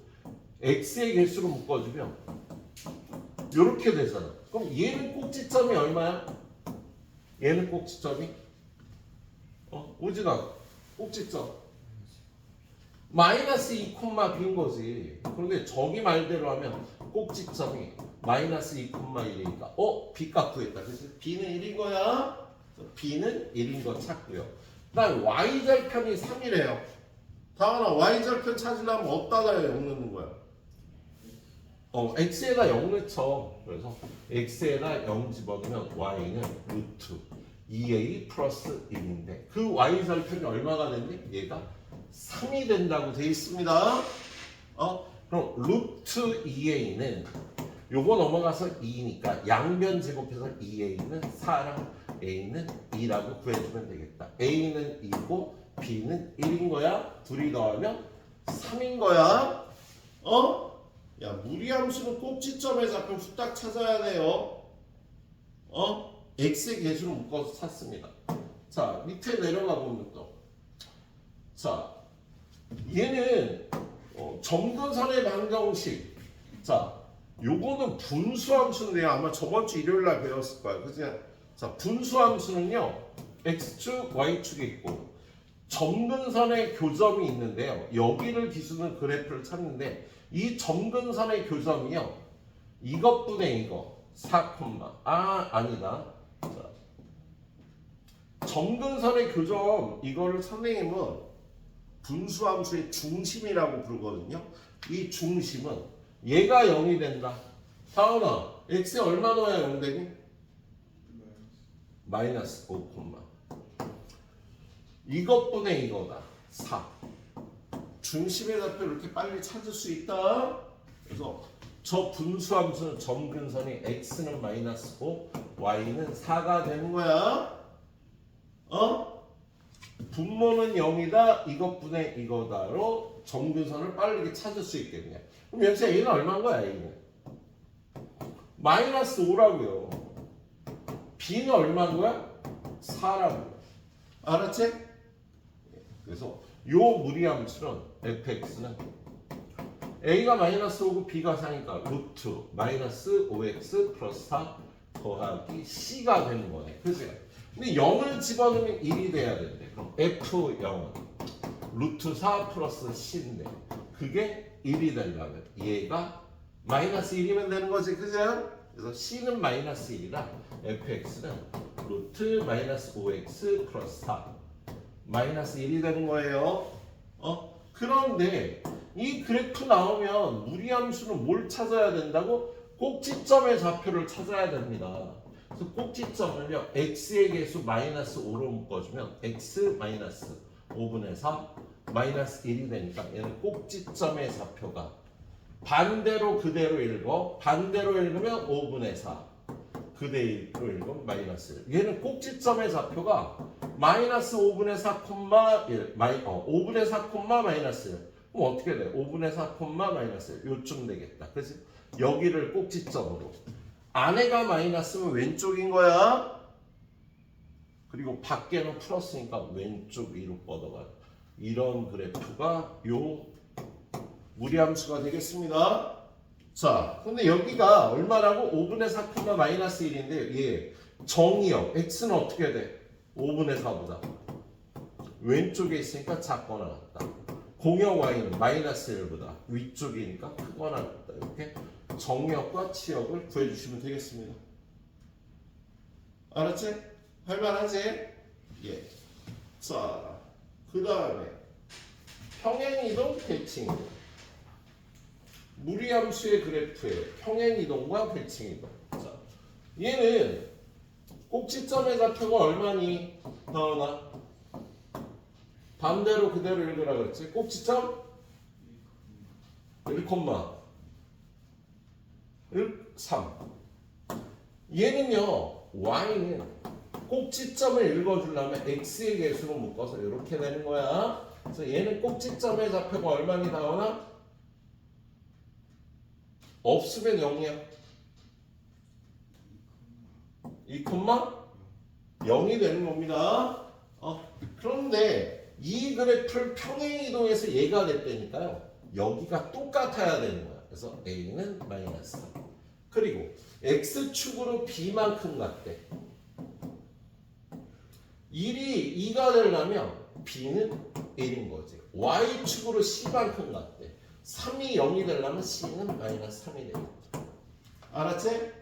x의 개수로 묶어주면 이렇게 되잖아. 그럼 얘는 꼭지점이 얼마야? 얘는 꼭지점이 오진아 꼭지점 마이너스 2,b인 거지. 그런데 저기 말대로 하면 꼭지점이 마이너스 2,1이니까 b값 구했다. 그래서 b는 1인 거야. b는 1인 거 찾고요. 그다음 y절편이 3이래요. 다음은 y절편 찾으려면 어디다가 0 넣는 거야? x에다 0 넣죠. 그래서 x에다 0 집어넣으면 y는 루트 2a 플러스 1인데 그 y절편이 얼마가 됐니? 얘가 3이 된다고 되어 있습니다. 그럼 루트 2a는 요거 넘어가서 2니까 양변 제곱해서 2a는 4랑 a는 2라고 구해주면 되겠다. a는 2고 b는 1인 거야. 둘이 더하면 3인 거야. 야, 무리함수는 꼭지점의 좌표 후딱 찾아야 돼요. x의 개수로 묶어서 찾습니다. 자, 밑에 내려가 보면 또. 자, 얘는 점근선의 방정식. 자, 요거는 분수함수인데요. 아마 저번 주 일요일 날 배웠을 거야. 그치? 자, 분수함수는요. x축, y축이 있고 점근선의 교점이 있는데요. 여기를 기준으로 그래프를 찾는데 이 점근선의 교점이요. 이것분의 이거 4, 아니다. 자, 점근선의 교점 이거를 선생님은 분수함수의 중심이라고 부르거든요. 이 중심은 얘가 0이 된다. 다은아, x에 얼마 넣어야 0 되니? 마이너스 5, 이것분의 이거다. 4. 중심의 좌표를 이렇게 빨리 찾을 수 있다. 그래서 저 분수함수는 점근선이 x는 마이너스 5, y는 4가 되는 거야. 분모는 0이다. 이것분의 이거다로 점근선을 빠르게 찾을 수 있겠냐. 그럼 여기서 a는 얼마인 거야? a는 마이너스 5라고요. b는 얼마인 거야? 4라고요. 알았지? 그래서 요 무리함수는 fx는 a가 마이너스 5고 b가 4니까 루트 마이너스 5x 플러스 4 더하기 c가 되는 거네. 그치? 근데 0을 집어넣으면 1이 돼야 된대. 그럼 f0은 루트 4 플러스 c인데 그게 1이 되려면 얘가 마이너스 1이면 되는 거지. 그죠? 그래서 c는 마이너스 1이라 fx는 루트 마이너스 5x 플러스 4 마이너스 1이 되는 거예요. 그런데 이 그래프 나오면 무리함수는 뭘 찾아야 된다고? 꼭지점의 좌표를 찾아야 됩니다. 그래서 꼭지점을요 x의 개수 마이너스 5로 묶어주면 x 마이너스 5분의 4 마이너스 1이 되니까 얘는 꼭지점의 좌표가 반대로 그대로 읽어. 반대로 읽으면 5분의 4 그대로 읽으면 마이너스 1. 얘는 꼭지점의 좌표가 마이너스 5분의 4, 1 5분의 4, 마이너스 1. 그럼 어떻게 돼? 5분의 4, 마이너스 1 요쯤 되겠다. 그래서 여기를 꼭지점으로 안에가 마이너스면 왼쪽인 거야. 그리고 밖에는 플러스니까 왼쪽 위로 뻗어가요. 이런 그래프가 요 무리함수가 되겠습니다. 자, 근데 여기가 얼마라고? 5분의 4, 마이너스 1인데 얘 정의역 x는 어떻게 돼? 5분의 4보다 왼쪽에 있으니까 작거나 같다. 공역 y는 마이너스 1보다 위쪽이니까 크거나 같다. 이렇게 정역과 치역을 구해주시면 되겠습니다. 알았지? 할만하지? 예. 자, 그 다음에 평행이동, 대칭이동. 무리함수의 그래프에 평행이동과 대칭이동. 자, 얘는 꼭지점의 좌표가 얼마니? 나오나? 반대로 그대로 읽으라 그랬지? 꼭지점 1, 3. 얘는요, y는 꼭지점을 읽어주려면 x의 개수로 묶어서 이렇게 되는 거야. 그래서 얘는 꼭지점의 좌표가 얼마니 나오나? 없으면 0이야. 2, 0이 되는 겁니다. 그런데 이 그래프를 평행이동해서 얘가 됐다니까요. 여기가 똑같아야 되는 거야. 그래서 A는 마이너스. 그리고 X축으로 B만큼 갔대. 1이 2가 되려면 B는 1인 거지. Y축으로 C만큼 갔대. 3이 0이 되려면 C는 마이너스 3이 되겠죠. 알았지?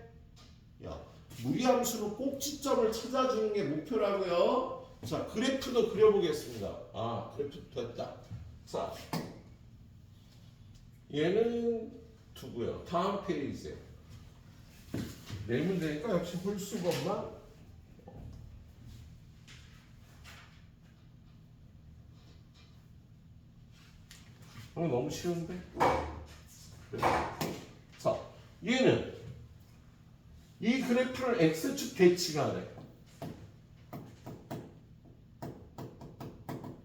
야, 무리함수는 꼭지점을 찾아주는 게 목표라고요. 자, 그래프도 그려보겠습니다. 아, 그래프 됐다. 자, 얘는 두고요. 다음 페이지에 네 문제니까 역시 홀수것만. 너무 쉬운데? 그래. 자, 얘는 이 그래프를 x축 대칭하래.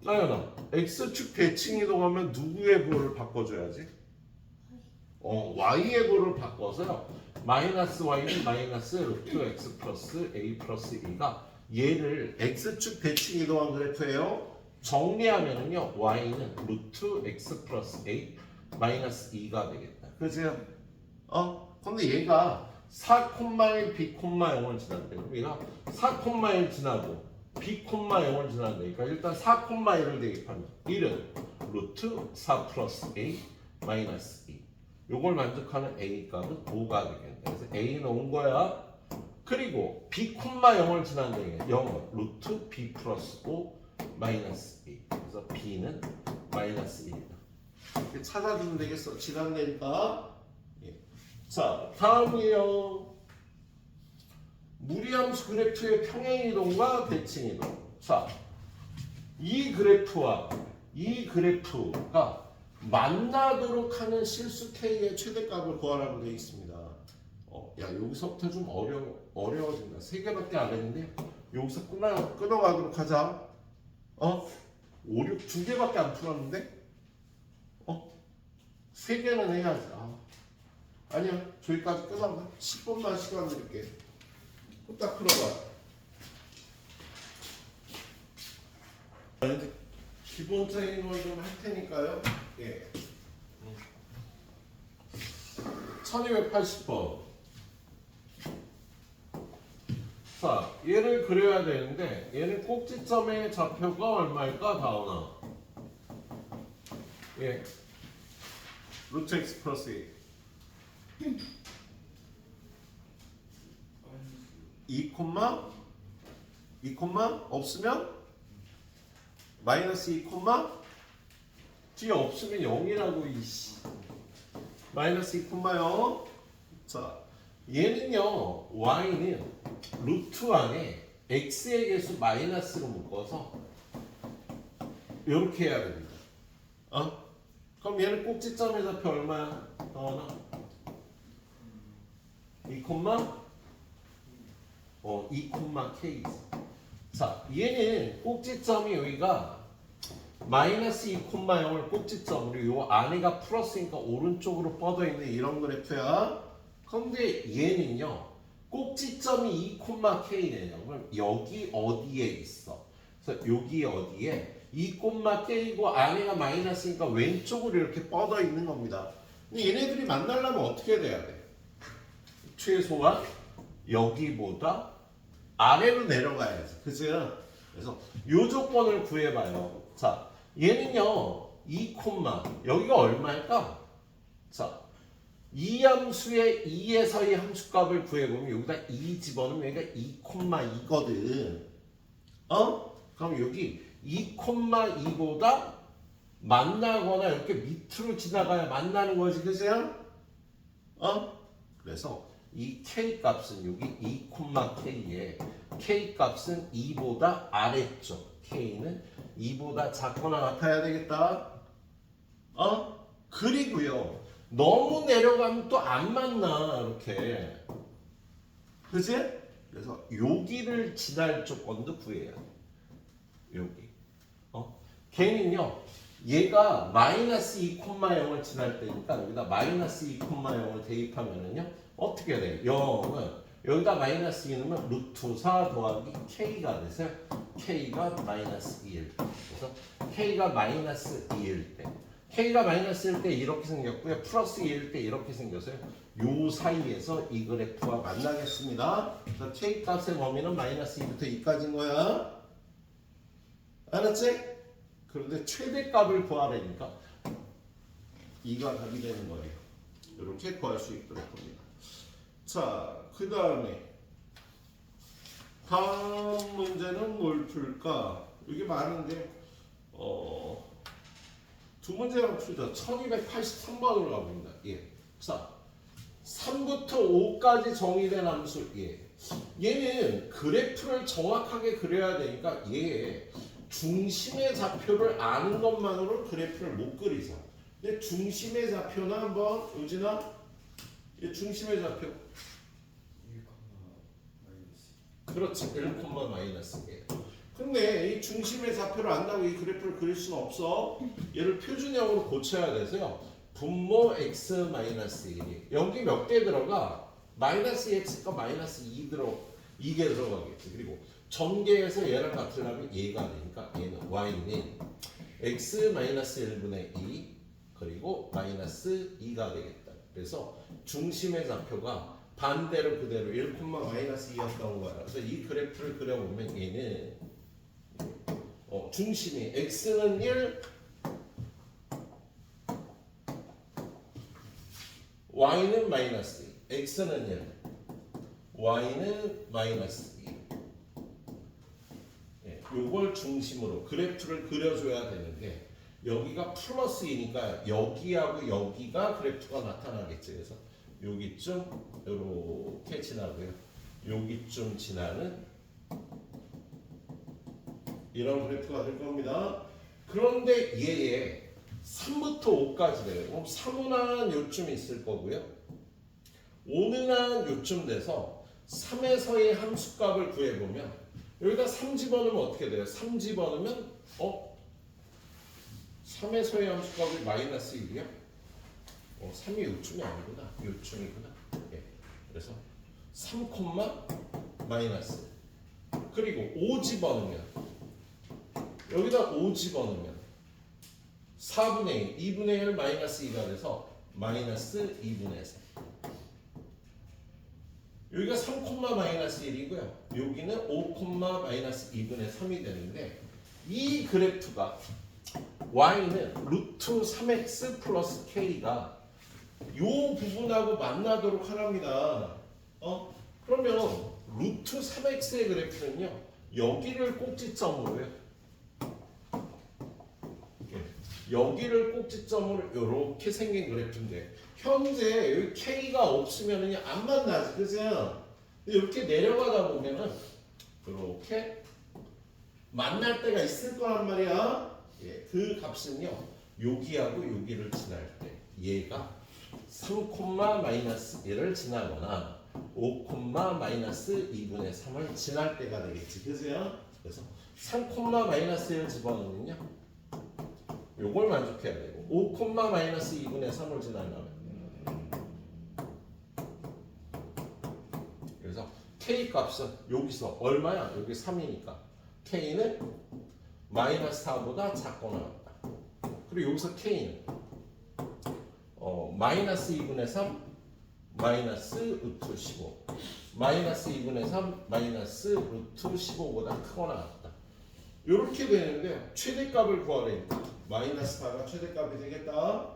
나연아, x축 대칭 이동하면 누구의 부호를 바꿔줘야지? y의 부호를 바꿔서요. 마이너스 y는 마이너스 루트 x 플러스 a 플러스 2가 얘를 x축 대칭 이동한 그래프예요. 정리하면은요, y는 루트 x 플러스 a 마이너스 2가 되겠다. 그죠? 근데 얘가 4,1 b, 0을 지났대. 그럼 얘가 4,1 지나고 b, 0을 지났으니까 일단 4,1을 대입하면 1은 루트 4 플러스 a 마이너스 2. 요걸 만족하는 a 값은 5가 되겠네. 그래서 a는 온 거야. 그리고 b, 0을 지났는데 0은 루트 b 플러스 5 마이너스 2. 그래서 b는 마이너스 1이다. 이렇게 찾아주면 되겠어. 지났네니까. 자, 다음이요. 무리함수 그래프의 평행이동과 대칭이동. 자, 이 그래프와 이 그래프가 만나도록 하는 실수 k의 최대값을 구하라고 되어 있습니다. 야, 여기서부터 좀 어려워진다. 3개밖에 안 했는데 여기서 끊어가도록 하자. 5, 6, 2개밖에 안 풀었는데? 3개는 해야지. 아니야, 저기까지 끝나면 10분만 시간 드릴게. 후딱 풀어봐. 기본적인 걸 좀 할 테니까요. 예. 1280번. 자, 얘를 그려야 되는데 얘는 꼭지점의 좌표가 얼마일까? 다오나. 예. 루트 x 플러스 2. 2 없으면 마이너스 2 뒤에 없으면 0이라고 이씨. 마이너스 2 0. 자, 얘는요, y는 루트 안에 x의 개수 마이너스로 묶어서 이렇게 해야 됩니다. 그럼 얘는 꼭지점의 좌표 얼마야? 나오나? 2 2,k. 자, 얘는 꼭지점이 여기가 마이너스 2,0을 꼭지점으로 요 안에가 플러스니까 오른쪽으로 뻗어 있는 이런 그래프야. 그런데 얘는요, 꼭지점이 2,k네요. 그럼 여기 어디에 있어? 그래서 여기 어디에 2,k이고 안에가 마이너스니까 왼쪽으로 이렇게 뻗어 있는 겁니다. 근데 얘네들이 만나려면 어떻게 돼야 돼? 최소한 여기보다 아래로 내려가야지. 그죠? 그래서 요 조건을 구해봐요. 자, 얘는요, 2, 여기가 얼마일까? 자, 이 함수의 2에서의 함수값을 구해보면 여기다 2 집어넣으면 여기가 2,2거든. 그럼 여기 2,2보다 만나거나 이렇게 밑으로 지나가야 만나는 거지. 그죠? 그래서 이 k 값은 여기 2,k에 k 값은 2보다 아래쪽. k는 2보다 작거나 같아야 되겠다. 그리고요, 너무 내려가면 또 안 만나 이렇게. 그지? 그래서 여기를 지날 조건도 구해야 돼. 여기. 걔는요, 얘가 마이너스 2,0을 지날 때니까 여기다 마이너스 2,0을 대입하면은요, 어떻게 돼? 0은 여기다 마이너스 2 넣으면 루트 4 더하기 k가 돼서 K가 마이너스 2일 때. 그래서 K가 마이너스 2일 때. K가 마이너스일 때 이렇게 생겼고요. 플러스 2일 때 이렇게 생겼어요. 요 사이에서 이 그래프와 만나겠습니다. 그래서 K 값의 범위는 마이너스 2부터 2까지인 거야. 알았지? 그런데 최대값을 구하려니까 2가 답이 되는 거예요. 이렇게 구할 수 있도록 합니다. 자, 그 다음에 다음 문제는 뭘 풀까? 이게 많은데 두 문제만 풀자. 1283번으로 가봅니다. 예. 자, 3부터 5까지 정의된 함수. 예. 얘는 그래프를 정확하게 그려야 되니까 얘 중심의 좌표를 아는 것만으로 그래프를 못 그리죠. 근데 중심의 좌표는 한번 우진아, 얘 중심의 좌표. 1, 마이너스. 그렇지. 1, 마이너스 1. 근데 이 중심의 좌표를 안다고 이 그래프를 그릴 수는 없어. 얘를 표준형으로 고쳐야 돼서요. 분모 x 마이너스 1이 여기 몇 개 들어가? 마이너스 x가 마이너스 2개 들어가겠지. 그리고 전개해서 얘랑 같으려면 얘가 되니까 얘는 y는 x 마이너스 1분의 2 그리고 마이너스 2가 되겠다. 그래서 중심의 좌표가 반대로 그대로 1, 마이너스 2였던 거야. 그래서 이 그래프를 그려보면 얘는 중심이 x는 1, y는 마이너스 2, x는 1, y는 마이너스 2. 예, 요걸 중심으로 그래프를 그려줘야 되는데 여기가 플러스 2니까 여기하고 여기가 그래프가 나타나겠지. 그래서 여기쯤 이렇게 지나고요. 여기쯤 지나는 이런 그래프가 될 겁니다. 그런데 얘에 3부터 5까지 돼요. 그럼 3은 한 요쯤 있을 거고요. 5는 한 요쯤 돼서 3에서의 함수값을 구해보면 여기다 3 집어넣으면 어떻게 돼요? 3 집어넣으면 3에서의 함수값이 마이너스 1이야? 3이 요쯤이 아니구나. 요쯤이구나. 예. 그래서 3, 마이너스. 그리고 5 집어넣으면 여기다 5 집어넣으면 4분의 1, 2분의 1 마이너스 2가 돼서 마이너스 2분의 4. 여기가 3, 마이너스 1이고요. 여기는 5, 마이너스 2분의 3이 되는데 이 그래프가 y는 루트 3x 플러스 k가 이 부분하고 만나도록 하랍니다. 그러면 루트 3x의 그래프는요. 여기를 꼭지점으로요. 여기를 꼭지점으로 이렇게 생긴 그래프인데 현재 여기 k가 없으면 안 만나지, 그죠? 이렇게 내려가다 보면은 이렇게 만날 때가 있을 거란 말이야. 예, 그 값은요 여기하고 여기를 지날 때 얘가 3, 마이너스 1을 지나거나 5, 마이너스 2분의 3을 지날 때가 되겠지, 그죠? 그래서 3, 마이너스 1을 집어넣으면요 요걸 만족해야 되고 5, 마이너스 2분의 3을 지나면 그래서 k 값은 여기서 얼마야? 여기 3이니까 k는 마이너스 4보다 작거나 같다. 그리고 여기서 k는 마이너스 2분의 3 마이너스 루트 15 마이너스 2분의 3 마이너스 루트 15보다 크거나 같다. 이렇게 되는데 최대값을 구하려니까 마이너스 4가 최대값이 되겠다.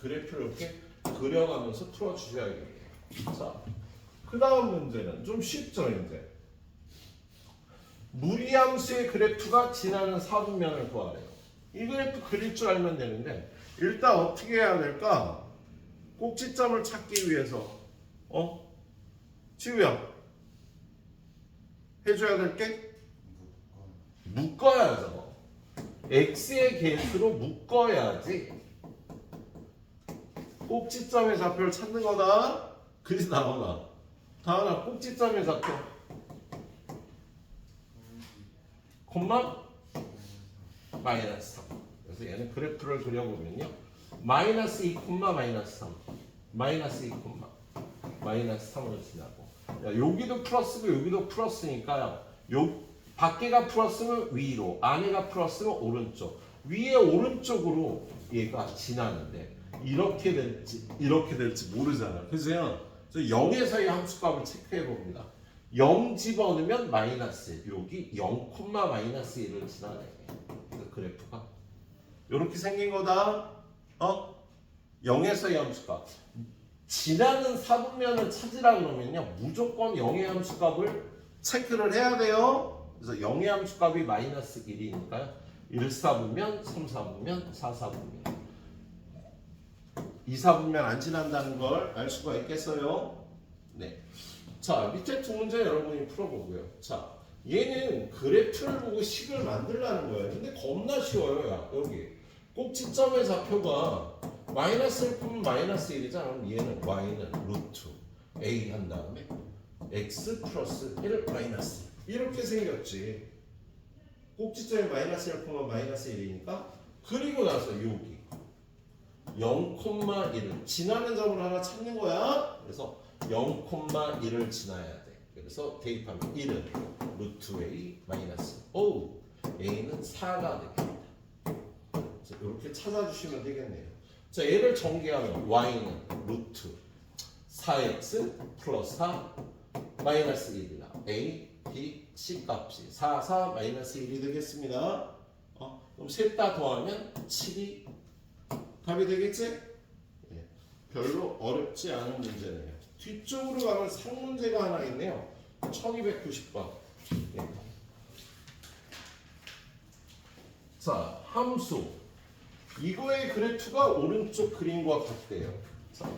그래프를 이렇게 그려가면서 풀어주셔야겠네요. 자, 그 다음 문제는 좀 쉽죠, 이제. 무리함수의 그래프가 지나는 사분면을 구하래요. 이 그래프 그릴 줄 알면 되는데 일단 어떻게 해야 될까? 꼭지점을 찾기 위해서 지우야 해줘야 될 게 묶어야죠. x의 개수로 묶어야지 꼭지점의 좌표를 찾는 거다. 그지 나오나? 다은아 꼭지점의 좌표 콤마 마이너스 3. 그래서 얘는 그래프를 그려보면요 마이너스 2, 마이너스 3 마이너스 2, 마이너스 3으로 지나고 여기도 플러스고 여기도 플러스니까요 요 밖에가 플러스면 위로, 안에가 플러스면 오른쪽. 위에 오른쪽으로 얘가 지나는데 이렇게 될지 모르잖아. 그죠? 그래서 0에서의 함수값을 체크해 봅니다. 0 집어넣으면 마이너스 1. 여기 0, 마이너스 1을 지나네. 그 그래프가 이렇게 생긴 거다. 0에서의 함수값. 지나는 사분면을 찾으라 그러면요. 무조건 0의 함수값을 체크를 해야 돼요. 그래서 0의 함수값이 마이너스 1이니까요. 1사분면, 3사분면, 4사분면. 2사분면 안 지난다는 걸 알 수가 있겠어요. 네. 자, 밑에 두 문제 여러분이 풀어보고요. 자, 얘는 그래프를 보고 식을 만들라는 거예요. 근데 겁나 쉬워요. 야, 여기 꼭지점의 좌표가 마이너스 1 풀면 마이너스 1이잖아. 그럼 얘는 y는 루트 a 한 다음에 x 플러스 1 마이너스 1. 이렇게 생겼지. 꼭지점에 마이너스 1 풀면 마이너스 1이니까. 그리고 나서 여기 0,1을 지나는 점을 하나 찾는 거야. 그래서 0,1을 지나야 돼. 그래서 대입하면 1은 루트 a 마이너스 o, a는 4가 되겠다. 그래서 이렇게 찾아주시면 되겠네요. 자, 얘를 전개하면 y는 루트 4x 플러스 4 마이너스 1이다. a, b, c 값이 4, 4 마이너스 1이 되겠습니다. 그럼 셋 다 더하면 7이 답이 되겠지? 네, 별로 어렵지 않은 문제네요. 뒤쪽으로 가면 상문제가 하나 있네요. 1290번. 네. 자, 함수. 이거의 그래프가 오른쪽 그림과 같대요. 자,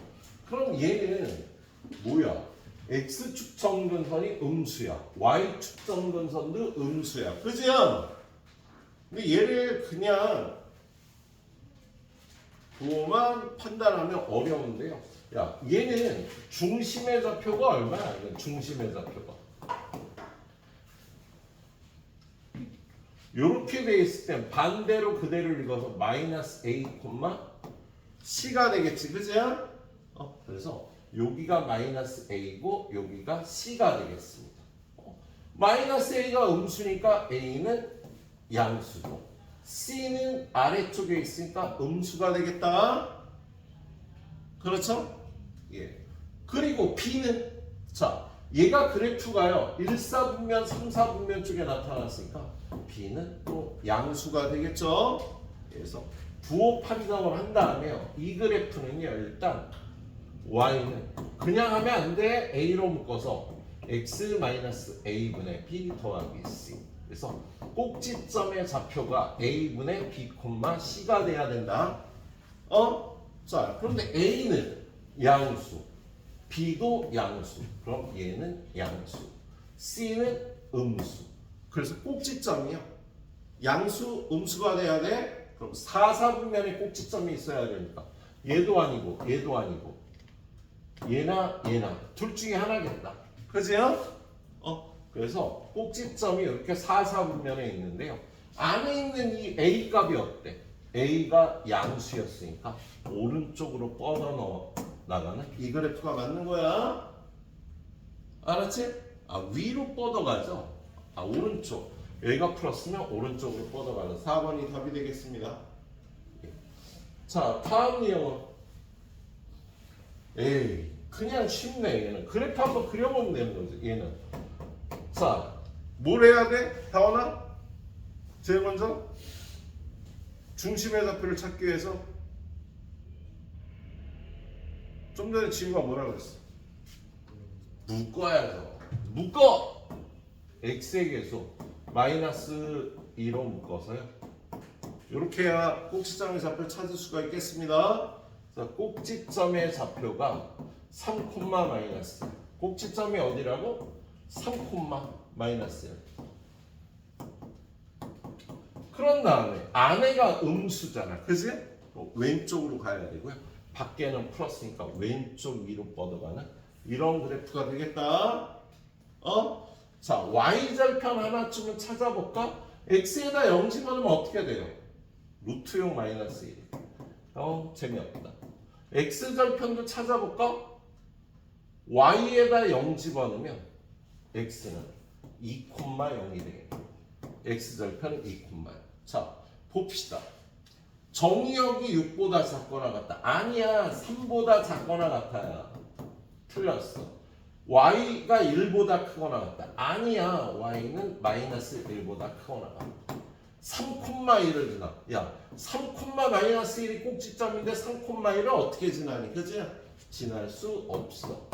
그럼 얘는 뭐야? X축 점근선이 음수야. Y축 점근선도 음수야. 그죠? 근데 얘를 그냥 도만 판단하면 어려운데요. 야, 얘는 중심의 좌표가 얼마야? 중심의 좌표가. 이렇게 돼 있을 땐 반대로 그대로 읽어서 마이너스 a, c가 되겠지. 그죠? 그래서 여기가 마이너스 a고 여기가 c가 되겠습니다. 마이너스 a가 음수니까 a는 양수고 c는 아래쪽에 있으니까 음수가 되겠다. 그렇죠? 예. 그리고 b는 자, 얘가 그래프가요 1사분면, 3사분면 쪽에 나타났으니까 b는 또 양수가 되겠죠. 그래서 부호 판정을 한 다음에요. 이 그래프는요 일단 y는 그냥 하면 안 돼. a로 묶어서 x-a분의 b 더하기 c. 그래서 꼭지점의 좌표가 a분의 b, c가 돼야 된다. 자, 그런데 a는 양수, b도 양수. 그럼 얘는 양수, c는 음수. 그래서 꼭지점이요. 양수, 음수가 돼야 돼. 그럼 4사분면에 꼭지점이 있어야 되니까 얘도 아니고 얘도 아니고 얘나 얘나 둘 중에 하나겠다. 그죠? 그래서 꼭지점이 이렇게 4사분면에 있는데요. 안에 있는 이 a 값이 어때? a가 양수였으니까 오른쪽으로 뻗어 넣어 나가는 이 그래프가 맞는 거야. 알았지? 위로 뻗어가죠. 오른쪽. a가 플러스면 오른쪽으로 뻗어가는 4번이 답이 되겠습니다. 자, 다음 내용은 에이, 그냥 쉽네. 얘는 그래프 한번 그려보면 되는 거지. 얘는 자, 뭘 해야 돼? 다원아? 제일 먼저 중심의 좌표를 찾기 위해서 좀 전에 지우가 뭐라 그랬어? 묶어야죠. 묶어! x의 계수 마이너스 2로 묶어서요. 이렇게 해야 꼭지점의 좌표를 찾을 수가 있겠습니다. 자, 꼭지점의 좌표가 3, 마이너스. 꼭지점이 어디라고? 3, 마이너스. 그런 다음에 안에가 음수잖아. 그지? 왼쪽으로 가야 되고요. 밖에는 플러스니까 왼쪽 위로 뻗어가는 이런 그래프가 되겠다. 자, y절편 하나쯤은 찾아볼까? x에다 0 집어넣으면 어떻게 돼요? 루트용 마이너스 1. 재미없다. x절편도 찾아볼까? y에다 0 집어넣으면 x는 2,0이 되겠네. x절편은 2, 자 봅시다. 정의역이 6보다 작거나 같다. 아니야. 3보다 작거나 같아요. 틀렸어. y가 1보다 크거나 같다. 아니야. y는 마이너스 1보다 크거나 같다. 3,1을 지나. 야, 3,-1이 꼭지점인데 3,1을 어떻게 지나니? 그지? 지날 수 없어.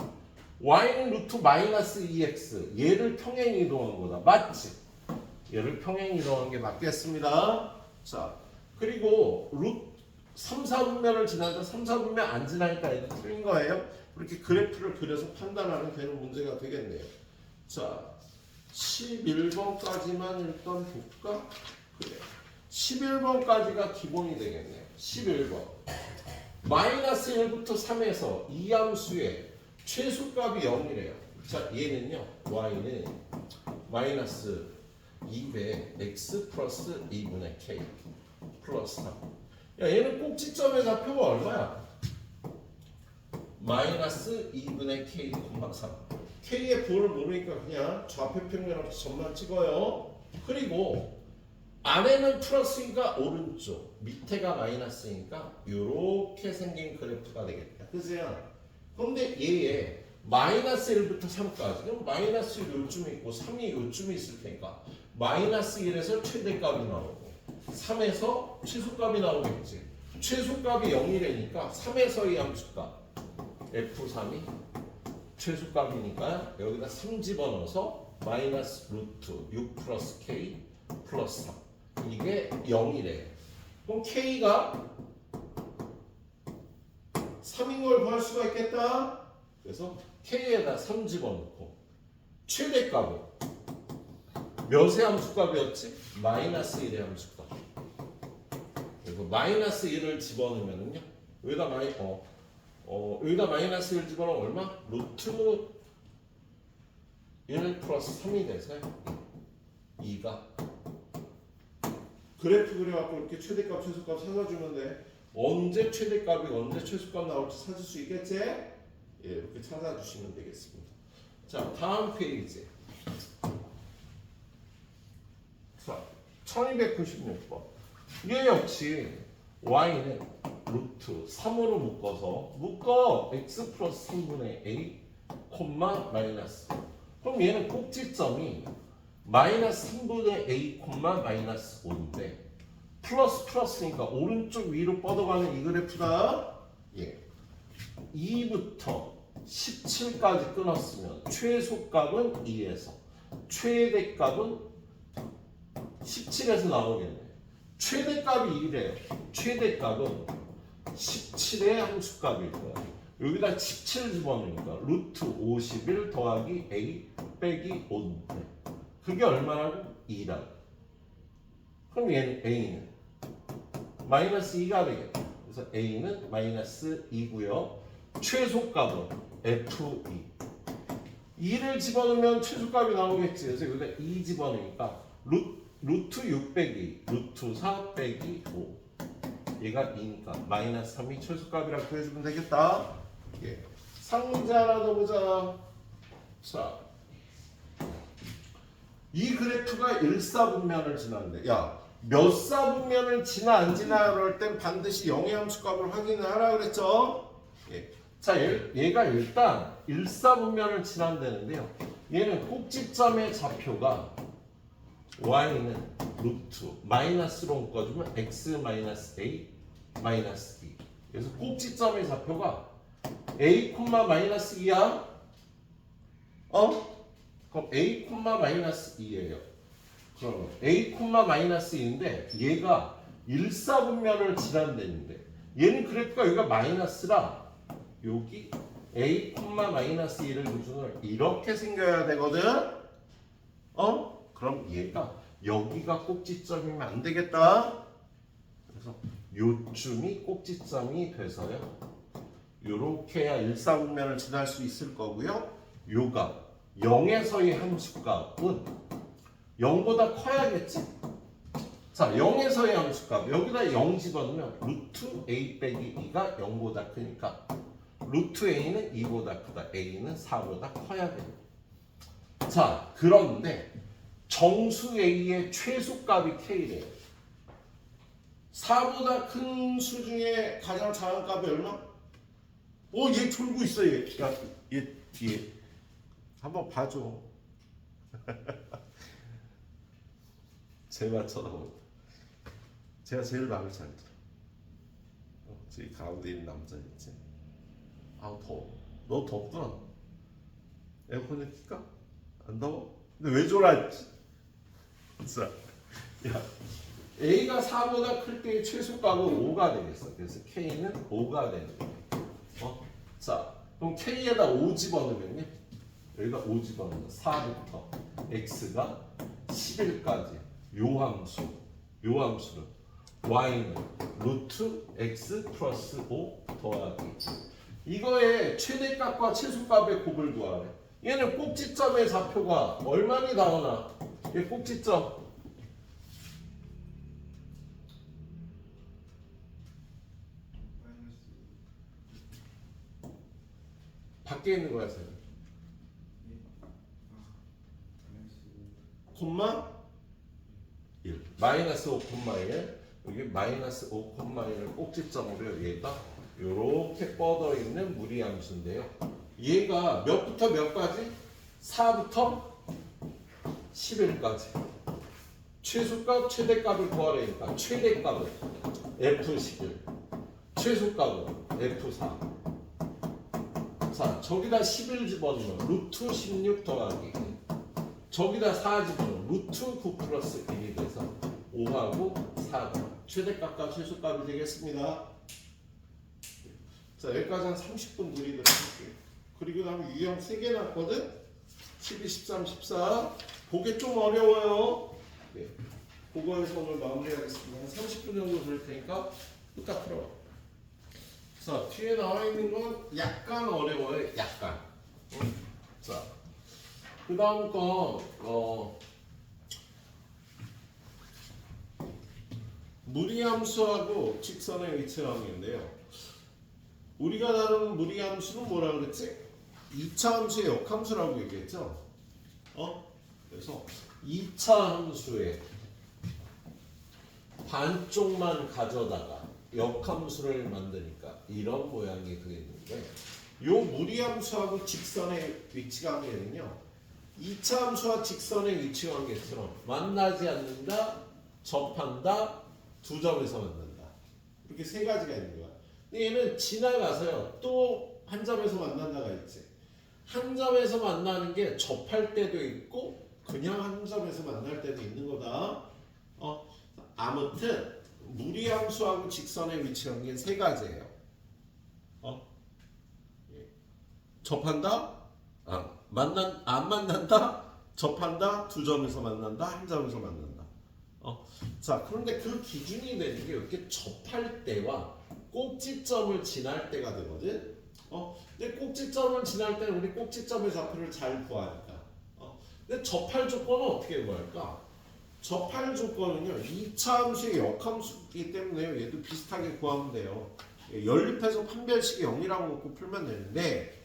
y는 루트 마이너스 2x. 얘를 평행 이동한 거다. 맞지? 얘를 평행 이동한 게 맞겠습니다. 자, 그리고 루트 3, 4분면을 지나서 3, 4분면 안 지나니까 얘도 틀린 거예요. 이렇게 그래프를 그려서 판단하는 되는 문제가 되겠네요. 자, 11번까지만 일단 볼까? 그래. 11번까지가 기본이 되겠네요. 11번. 마이너스 1부터 3에서 이 함수의 최소값이 0이래요. 자, 얘는요. y는 마이너스 2배 x 플러스 2분의 k 플러스 3. 야, 얘는 꼭지점의 좌표가 얼마야? 마이너스 2분의 k, 3. k의 부호를 모르니까 그냥 좌표 평면 없이 점만 찍어요. 그리고 아래는 플러스니까 오른쪽, 밑에가 마이너스니까 이렇게 생긴 그래프가 되겠다. 그죠? 근데 얘에 마이너스 1부터 3까지 그럼 마이너스 1 요쯤 있고 3이 요쯤 있을 테니까 마이너스 1에서 최대값이 나오고 3에서 최소값이 나오겠지. 최소값이 0이라니까 3에서의 함수값 F3이 최소값이니까 여기다 3 집어넣어서 마이너스 루트 6 플러스 K 플러스 3 이게 0이래. 그럼 K가 3인 걸 구할 수가 있겠다. 그래서 K에다 3 집어넣고 최대값은 몇의 함수값이었지? 마이너스 1의 함수값. 그리고 마이너스 1을 집어넣으면은요. 여기다 여기다 마이너스 1 집어넣으면 얼마? 루트 1 플러스 3이 돼서 2가 그래프 그려갖고 이렇게 최대값 최소값 찾아주면 돼. 언제 최대값이 언제 최소값 나올지 찾을 수 있겠지? 예, 이렇게 찾아주시면 되겠습니다. 자, 다음 페이지. 자, 1296번. 얘 역시 y는 루트 3으로 묶어 x 플러스 3분의 a 마이너스. 그럼 얘는 꼭지점이 마이너스 3분의 a 마이너스 5인데 플러스니까 오른쪽 위로 뻗어가는 이 그래프다. 예. 2부터 17까지 끊었으면 최소값은 2에서 최대값은 17에서 나오겠네. 최대값이 2래요. 최대값은 17의 함수값일 거야. 여기다 17 집어넣으니까 루트 51 더하기 a 빼기 5인데 그게 얼마라고? 2라고. 그럼 얘는 a는 마이너스 2가 되겠다. 그래서 a는 마이너스 2고요. 최소값은 f2. 2를 집어넣으면 최소값이 나오겠지. 그래서 여기다 2 집어넣으니까 루트 6 빼기 루트 4 빼기 5. 얘가 2니까 마이너스 3이 최소값이라고 구해주면 되겠다. 예. 상문제 하나 더 보자. 자, 이 그래프가 1사분면을 지났는데 야, 몇 사분면을 지나 안 지나 그럴 땐 반드시 영의 함수값을 확인을 하라 그랬죠? 예. 자, 얘가 일단 1사분면을 지난다는데요. 얘는 꼭지점의 좌표가 y는 루트 마이너스로 묶어주면 x 마이너스 a 마이너스 2. 그래서 꼭지점의 좌표가 a, 마이너스 2야. 그럼 a, 마이너스 2예요. 그러면 a, 마이너스 2인데 얘가 1사분면을 지난다는데 얘는 그래프가 여기가 마이너스라 여기 a, 마이너스 2를 기준으로 이렇게 생겨야 되거든. 그럼 얘가 여기가 꼭지점이면 안 되겠다. 그래서 요쯤이 꼭지점이 돼서요. 요렇게 해야 1사분면을 지날 수 있을 거고요. 요가 0에서의 함수값은 0보다 커야겠지? 자, 0에서의 함수값 여기다 0 집어넣으면 루트 a 빼기 2가 0보다 크니까 루트 a는 2보다 크다. a는 4보다 커야 돼. 자, 그런데 정수 A의 최소값이 K래요. 4보다 큰 수 중에 가장 작은 값이 얼마? 얘 졸고 있어, 얘. 야, 얘 뒤에. 한번 봐줘. 제발 쳐다보고. 제가 제일 마음에 잘 들어. 저기 가운데 있는 남자 있지? 아우, 더워. 너 덥구나. 에어컨 좀 킬까? 안 더워? 근데 왜 졸았지? 자, 야, A가 4보다 클 때의 최소값은 5가 되겠어. 그래서 K는 5가 되는 거예요. 자, 그럼 K에다 5 집어넣으면요. 여기다 5 집어넣으면 4부터 X가 11까지 요 함수를 Y는 루트 X 플러스 5 더하기 이거의 최대값과 최소값의 곱을 구하래. 얘는 꼭지점의 좌표가 얼마니 나오나? 얘 꼭지점 밖에 있는 거야, 쟤는. 콤마 1 마이너스 5 콤마 1 여기 마이너스 5 콤마 1을 꼭지점으로 얘가 이렇게 뻗어 있는 무리함수인데요. 얘가 몇부터 몇까지? 4부터 11까지 최소값 최대값을 구하려니까 최대값은 F11 최소값은 F4 자, 저기다 11 집어넣으면 루트 16 더하기 저기다 4 집어넣으면 루트 9 플러스 1이 돼서 5하고 4가 최대값과 최소값이 되겠습니다. 자, 여기까지 한 30분 드리도록 할게요. 그리고 다음에 유형 3개 났거든? 12, 13, 14 보기 좀 어려워요. 네. 그거에서 오늘 마무리하겠습니다. 한 30분 정도 들 테니까 부탁 풀어. 자, 뒤에 나와 있는 건 약간 어려워요. 약간. 자, 그 다음 건 무리함수하고 직선의 위치함인데요. 우리가 다루는 무리함수는 뭐라 그랬지? 2차 함수의 역함수라고 얘기했죠. 그래서 2차 함수의 반쪽만 가져다가 역함수를 만드니까 이런 모양이 되겠는데 요 무리함수하고 직선의 위치관계는요 2차 함수와 직선의 위치관계처럼 만나지 않는다, 접한다, 두 점에서 만난다 이렇게 세 가지가 있는 거야. 근데 얘는 지나가서요 또 한 점에서 만난다가 있지. 한 점에서 만나는 게 접할 때도 있고 그냥 한 점에서 만날 때도 있는 거다. 아무튼 무리함수하고 직선의 위치관계는 세 가지예요. 접한다, 안 만난다, 접한다, 두 점에서 만난다, 한 점에서 만난다. 자, 그런데 그 기준이 되는 게 이렇게 접할 때와 꼭지점을 지날 때가 되거든. 근데 꼭지점을 지날 때는 우리 꼭지점의 좌표를 잘 구하니까. 근데 접할 조건은 어떻게 구할까? 접할 조건은요 2차 함수의 역함수이기 때문에 얘도 비슷하게 구하면 돼요. 연립해서 판별식이 0이라고 놓고 풀면 되는데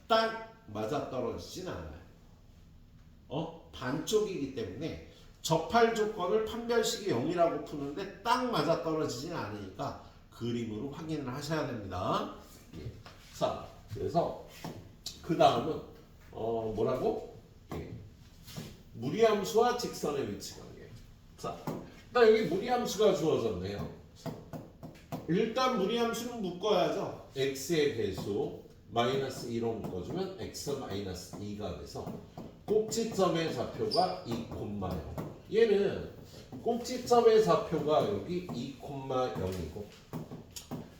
딱 맞아떨어지진 않아요. 반쪽이기 때문에 접할 조건을 판별식이 0이라고 푸는데 딱 맞아떨어지진 않으니까 그림으로 확인을 하셔야 됩니다. 자, 그래서 그 다음은 뭐라고? 무리함수와 직선의 위치관계. 자, 일단 여기 무리함수가 주어졌네요. 일단 무리함수는 묶어야죠. x의 배수 마이너스 2로 묶어주면 x 마이너스 2가 돼서 꼭지점의 좌표가 2,0. 얘는 꼭지점의 좌표가 여기 2,0이고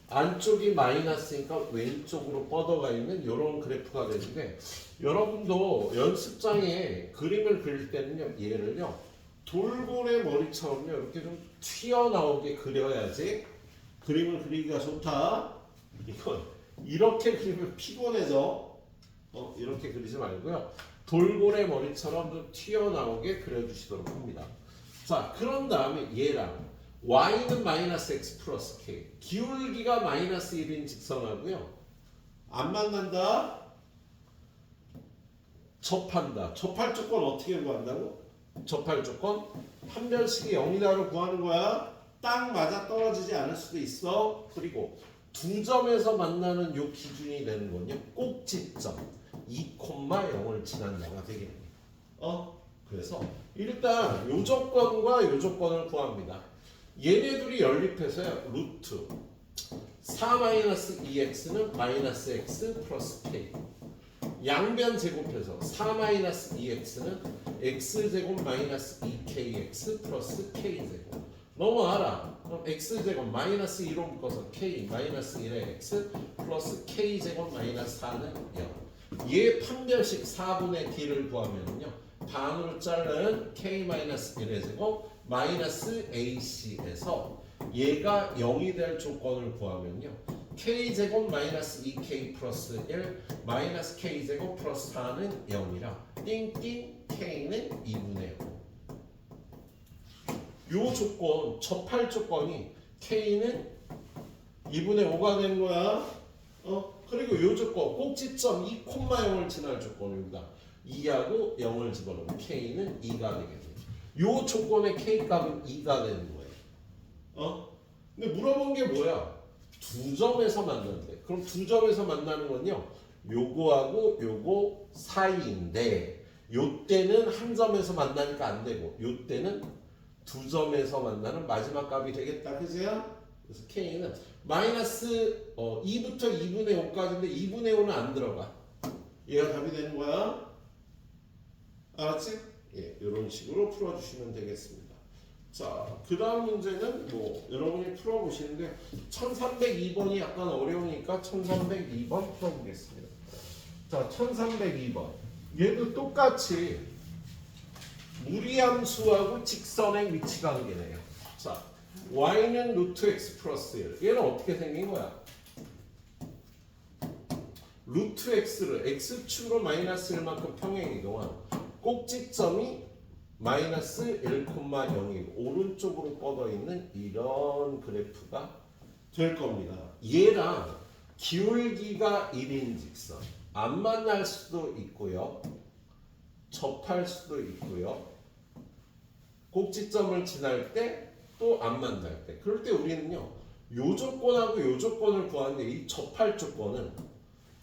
안쪽이 마이너스니까 왼쪽으로 뻗어가 있는 이런 그래프가 되는데 여러분도 연습장에 그림을 그릴 때는요 얘를요 돌고래 머리처럼요 이렇게 좀 튀어나오게 그려야지 그림을 그리기가 좋다. 이건 이렇게 그리면 피곤해져. 이렇게 그리지 말고요 돌고래 머리처럼 좀 튀어나오게 그려주시도록 합니다. 자, 그런 다음에 얘랑 y는 마이너스 x 플러스 k 기울기가 마이너스 1인 직선하고요 안 만난다 접한다. 접할 조건 어떻게 구한다고? 접할 조건 판별식이 0이다로 구하는 거야. 딱 맞아 떨어지지 않을 수도 있어. 그리고 두 점에서 만나는 요 기준이 되는 건요. 꼭지점 2,0을 지난다가 되겠네. 그래서 일단 요 조건과 요 조건을 구합니다. 얘네 둘이 연립해서요. 루트 4-2x는 마이너스 x 플러스 k 양변 제곱해서 4-2x는 x제곱 마이너스 2kx 플러스 k제곱 넘어와라. 그럼 x제곱 마이너스 2로 묶어서 k 마이너스 1의 x 플러스 k제곱 마이너스 4는 0. 얘 판별식 4분의 d를 구하면요. 반으로 자른 k 마이너스 1의 제곱 마이너스 ac에서 얘가 0이 될 조건을 구하면요. k제곱 마이너스 2k 플러스 1 마이너스 k제곱 플러스 4는 0이라 띵띵 k는 2분의 5. 요 조건 접할 조건이 k는 2분의 5가 되는 거야. 그리고 요 조건 꼭지점 2,0을 지날 조건을 여기다 2하고 0을 집어넣으면 k는 2가 되게 돼. 요 조건의 k 값은 2가 되는 거예요. 근데 물어본 게 뭐야? 두 점에서 만난대. 그럼 두 점에서 만나는 건요. 요거하고 요거 사이인데 요 때는 한 점에서 만나니까 안 되고 요 때는 두 점에서 만나는 마지막 값이 되겠다. 그죠? 그래서 k는 마이너스 2부터 2분의 5까지인데 2분의 5는 안 들어가. 얘가 답이 되는 거야. 알았지? 예, 이런 식으로 풀어주시면 되겠습니다. 자, 그 다음 문제는 뭐 여러분이 풀어보시는데 1302번이 약간 어려우니까 1302번 풀어보겠습니다. 자, 1302번 얘도 똑같이 무리함수하고 직선의 위치 관계네요. 자, y는 루트 x 플러스 1. 얘는 어떻게 생긴 거야? 루트 x를 x축으로 마이너스 1만큼 평행 이동한 꼭지점이 마이너스 1,0이고 오른쪽으로 뻗어 있는 이런 그래프가 될 겁니다. 얘랑 기울기가 1인 직선 안 만날 수도 있고요. 접할 수도 있고요. 꼭지점을 지날 때 또 안 만날 때. 그럴 때 우리는요. 요 조건하고 요 조건을 구하는데 이 접할 조건은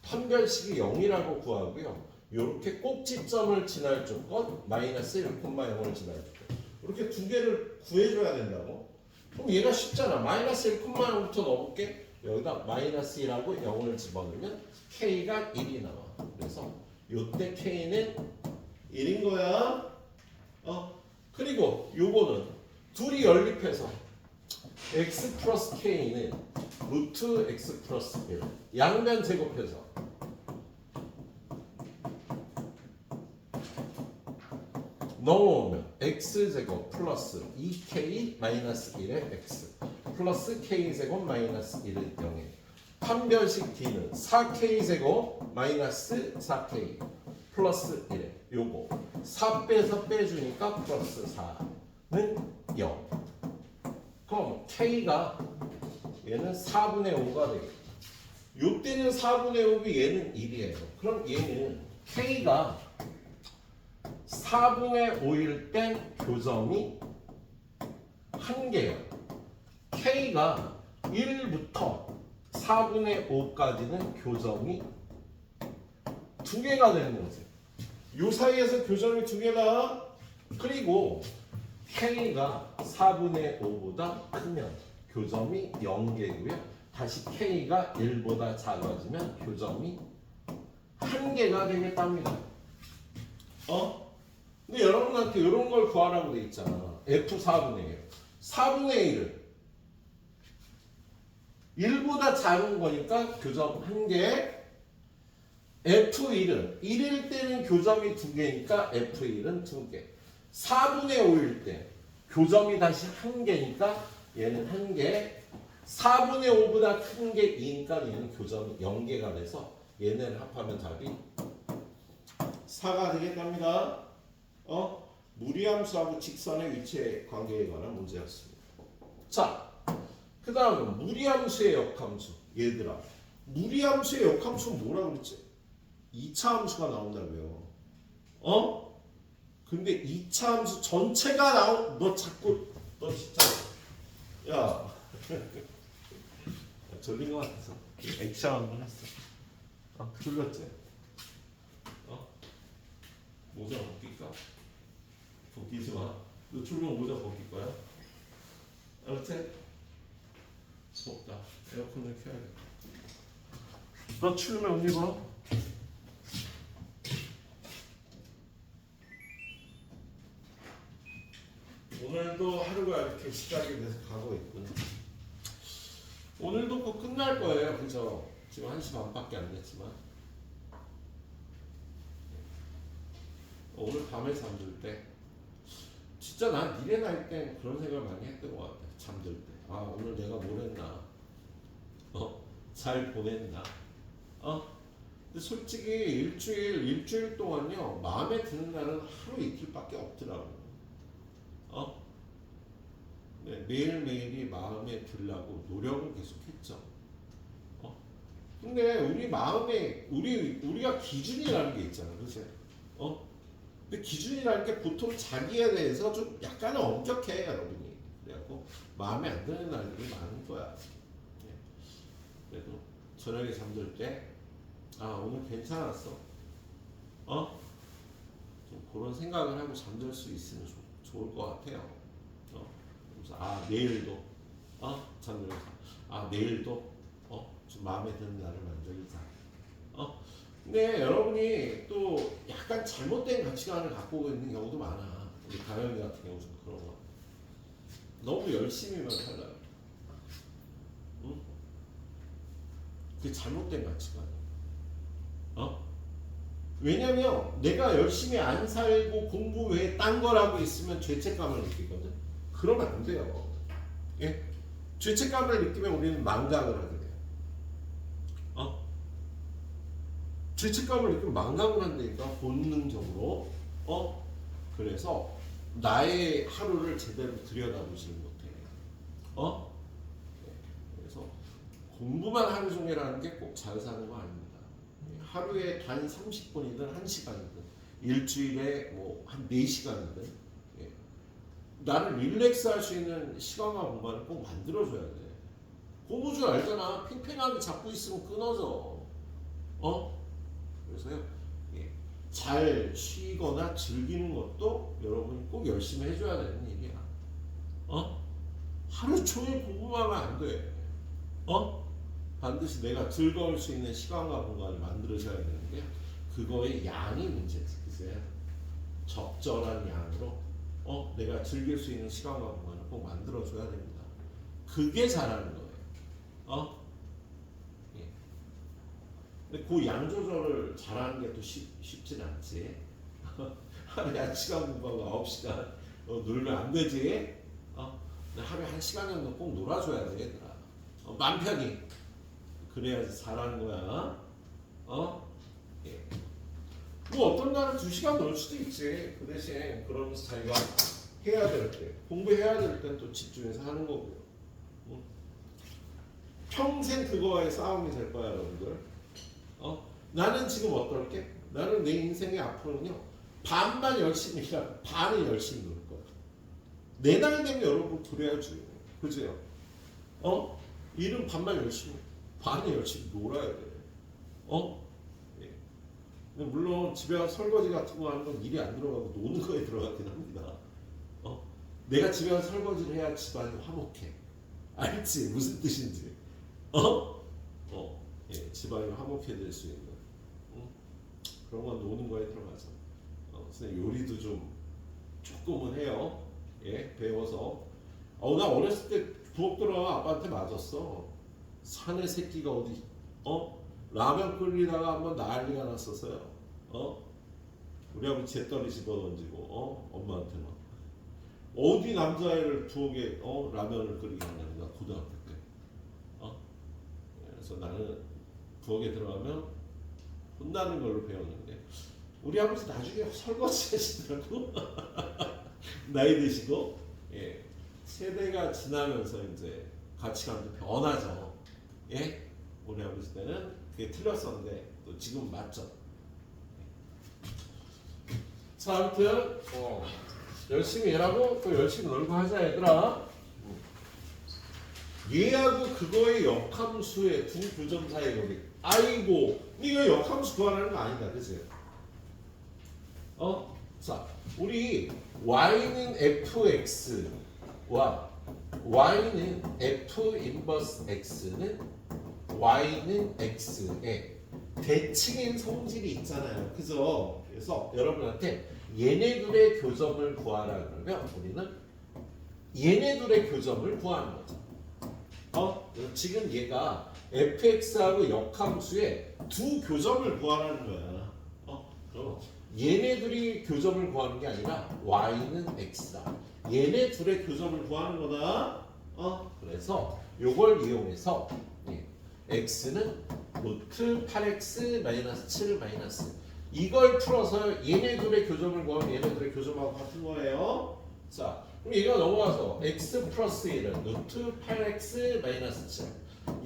판별식이 0이라고 구하고요. 이렇게 꼭지점을 지날 조건 마이너스 1,0을 지날 조건 이렇게 두 개를 구해줘야 된다고. 그럼 얘가 쉽잖아. 마이너스 1,0부터 넣어볼게. 여기다 마이너스 1하고 0을 집어넣으면 k가 1이 나와. 그래서 요때 k는 1인 거야. 그리고 요거는 둘이 연립해서 x 플러스 k는 루트 x 플러스 1 양변 제곱해서 넘어오면 x제곱 플러스 2k 마이너스 1의 x 플러스 k제곱 마이너스 1은 0에 판별식 d는 4k제곱 마이너스 4k 플러스 1에 요거 4 빼서 빼주니까 플러스 4는 0. 그럼 k가 얘는 4분의 5가 되겠다. 요 때는 4분의 5고 얘는 1이에요. 그럼 얘는 k가 4분의 5일 땐 교점이 1개예요. k가 1부터 4분의 5까지는 교점이 2개가 되는 거지. 요 사이에서 교점이 2개다. 그리고 k가 4분의 5보다 크면 교점이 0개고요. 다시 k가 1보다 작아지면 교점이 1개가 되겠답니다. 근데 여러분한테 이런 걸 구하라고 돼 있잖아. f4분의 1. 4분의 1을 1보다 작은 거니까 교점 1개. f1은 1일 때는 교점이 2개니까 f1은 2개. 4분의 5일 때 교점이 다시 1개니까 얘는 1개. 4분의 5보다 큰 게 2니까 얘는 교점이 0개가 돼서 얘네를 합하면 답이 4가 되겠답니다. 무리함수하고 직선의 위치의 관계에 관한 문제였습니다. 자, 그 다음은 무리함수의 역함수. 얘들아, 무리함수의 역함수는 뭐라 그랬지? 2차 함수가 나온다고요. 근데 2차 함수 전체가 너 자꾸 너 진짜 야 졸린 것 같아서 액션 한번 했어. 졸렸지? 모자 벗길까? 벗기지 마. 너 졸면 모자 벗길 거야? 알았지? 덥다. 에어컨을 켜야겠다. 너 추우면 옷 입어. 오늘도 하루가 이렇게 시작이 돼서 가고 있군. 오늘도 곧 끝날 거예요. 그죠? 지금 1시 반밖에 안 됐지만 오늘 밤에 잠들 때 진짜 난 미래 날 때 그런 생각을 많이 했던 것 같아. 잠들 때. 아 오늘 내가 뭘 했나? 잘 보냈나? 근데 솔직히 일주일 동안요 마음에 드는 날은 하루 이틀밖에 없더라고. 네, 매일매일이 마음에 들라고 노력을 계속했죠. 근데 우리 마음에 우리가 기준이라는 게 있잖아, 그렇지? 근데 기준이라는 게 보통 자기에 대해서 좀 약간은 엄격해, 여러분이. 그래갖고 마음에 안 드는 날들이 많은 거야. 네. 그래도 저녁에 잠들 때, 오늘 괜찮았어. 좀 그런 생각을 하고 잠들 수 있으면 좋을 것 같아요. 그래서 내일도 잠들면서 내일도 좀 마음에 드는 날을 만들자. 근데 여러분이 또 약간 잘못된 가치관을 갖고 있는 경우도 많아. 우리 가영이 같은 경우 좀 그런 거. 너무 열심히만 살아요. 응? 그게 잘못된 가치관이야. 왜냐면 내가 열심히 안 살고 공부 외에 딴 걸 하고 있으면 죄책감을 느끼거든. 그러면 안 돼요. 예? 죄책감을 느끼면 우리는 망각을 하게 돼요. 죄책감을 느끼면 망각을 한다니까 본능적으로. 그래서 나의 하루를 제대로 들여다보지를 못해. 그래서 공부만 하루 종일 하는 게 꼭 잘 사는 거 아닙니다. 하루에 단 30분이든 1시간이든 일주일에 뭐 한 4시간이든 나를 릴렉스 할 수 있는 시간과 공간을 꼭 만들어줘야 돼. 고무줄 알잖아. 팽팽하게 잡고 있으면 끊어져. 그래서요, 잘 쉬거나 즐기는 것도 여러분이 꼭 열심히 해줘야 되는 일이야. 하루 종일 공부만 하면 안 돼. 반드시 내가 즐거울 수 있는 시간과 공간을 만들어줘야 되는데 그거의 양이 문제지. 그래서 적절한 양으로 내가 즐길 수 있는 시간과 공간을 꼭 만들어줘야 됩니다. 그게 잘하는 거예요. 근데 그 양 조절을 잘하는 게 또 쉽진 않지. 하루에 1시간 공부하고 9시간 놀면 안 되지. 하루에 1시간 정도 꼭 놀아줘야 돼, 얘들아. 맘 편히. 그래야지 잘하는 거야. 뭐 어떤 날은 2시간 놀 수도 있지. 그 대신 그러면서 자기가 해야 될 때, 공부해야 될 땐 또 집중해서 하는 거고요. 평생 그거와의 싸움이 될 거야, 여러분들. 나는 지금 어떨게? 나는 내 인생의 앞으로는요, 반만 열심히 일하고 반은 열심히 놀 거야. 내 나이 되면 여러분 그래야지. 그죠? 일은 반만 열심히, 반은 열심히 놀아야 돼. 물론 집에 가서 설거지 같은 거 하는 건 일이 안 들어가고 노는 거에 들어가긴 합니다. 내가 집에 가서 설거지를 해야 집안이 화목해. 알지? 무슨 뜻인지. 집안이 화목해질 수 있는 그런 건 노는 거에 들어가죠. 그래서 요리도 조금은 해요. 배워서. 나 어렸을 때 부엌 들어가 아빠한테 맞았어. 사내 새끼가 어디 라면 끓이다가 한번 난리가 났었어요. 우리 아버지 재떨이 집어던지고 엄마한테 막 어디 남자애를 부엌에 라면을 끓이게 하냐고. 나 고등학교 때. 그래서 나는 부엌에 들어가면 혼나는 걸로 배웠는데 우리 아버지 나중에 설거지 하시더라고. 나이 드시고 세대가 지나면서 이제 가치관도 변하죠. 우리 아버지 때는 그게 틀렸었는데 또 지금 맞죠. 자, 아무튼 열심히 일하고 또 열심히 놀고 하자 얘들아. 얘하고 그거의 역함수의 두 교점 사이의 거리. 아이고, 이거 역함수 구하라는 거 아니다, 그치? 자, 우리 y는 fx와 y는 f 인버스 x는 y는 x의 대칭인 성질이 있잖아요, 그죠? 그래서 여러분한테 얘네 둘의 교점을 구하라 그러면 우리는 얘네 둘의 교점을 구하는 거죠. 지금 얘가 fx하고 역함수의 두 교점을 구하라는 거야. 그럼 얘네 둘이 교점을 구하는 게 아니라 y는 x다. 얘네 둘의 교점을 구하는 거다. 그래서 요걸 이용해서 x는 루트 8x 마이너스 7 마이너스 이걸 풀어서 얘네 둘의 교점을 구하면 얘네 둘의 교점하고 같은 거예요. 자, 그럼 얘가 넘어와서 x 플러스 1은 루트 8x 마이너스 7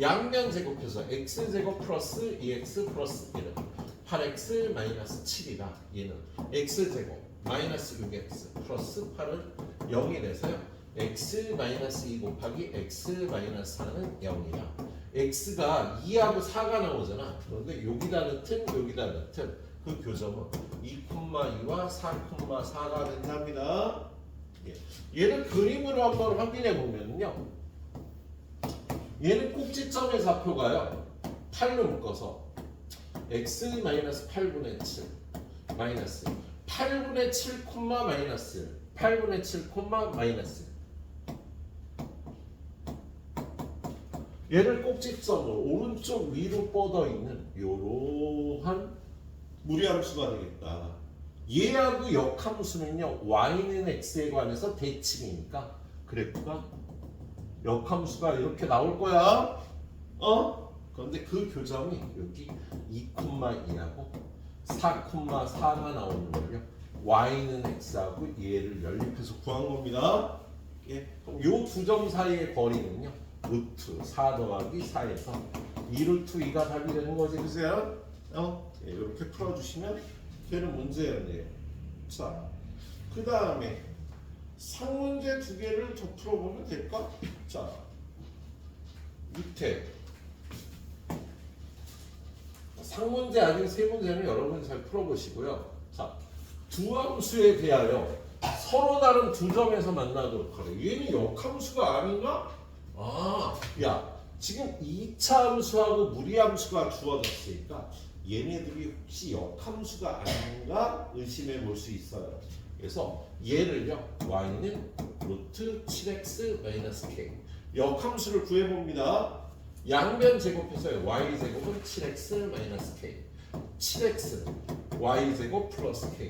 양면 제곱해서 x제곱 플러스 2x 플러스 1은 8x 마이너스 7이다. 얘는 x제곱 마이너스 6x 플러스 8은 0이 돼서요. x 마이너스 2 곱하기 x 마이너스 4는 0이야. x가 2하고 4가 나오잖아. 그런데 여기다 넣든 여기다 넣든 그 교점은 2,2와 4,4가 된답니다. 얘를 그림으로 한번 확인해 보면요. 얘는 꼭지점의 좌표가요. 8로 묶어서 x 마이너스 8분의 7 마이너스 8분의 7 콤마 마이너스 8분의 7 콤마 마이너스 얘를 꼭지점으로 오른쪽 위로 뻗어 있는 요러한 무리함수가 되겠다. 얘하고 역함수는요 y는 x에 관해서 대칭이니까 그래프가 역함수가 이렇게 나올 거야. 그런데 그 교점이 여기 2,2하고 4,4가 나오는 거예요. y는 x하고 얘를 연립해서 구한 겁니다. 그럼 요 두 점 사이의 거리는요 루트 4 더하기 4에서 2루트 2가 답이 되는 거지, 그세요? 이렇게 풀어주시면 걔는 문제였네요. 자, 그 다음에 상문제 두 개를 더 풀어보면 될까? 자, 밑에 상문제 아닌 세문제는 여러분이 잘 풀어보시고요. 자, 두 함수에 대하여 서로 다른 두 점에서 만나도록 하래. 얘는 역함수가 아닌가? 야, 지금 2차 함수하고 무리함수가 주어졌으니까 얘네들이 혹시 역함수가 아닌가 의심해 볼 수 있어요. 그래서 얘를요 y는 루트 7x 마이너스 k 역함수를 구해봅니다. 양변 제곱해서 y 제곱은 7x 마이너스 k 7x y 제곱 플러스 k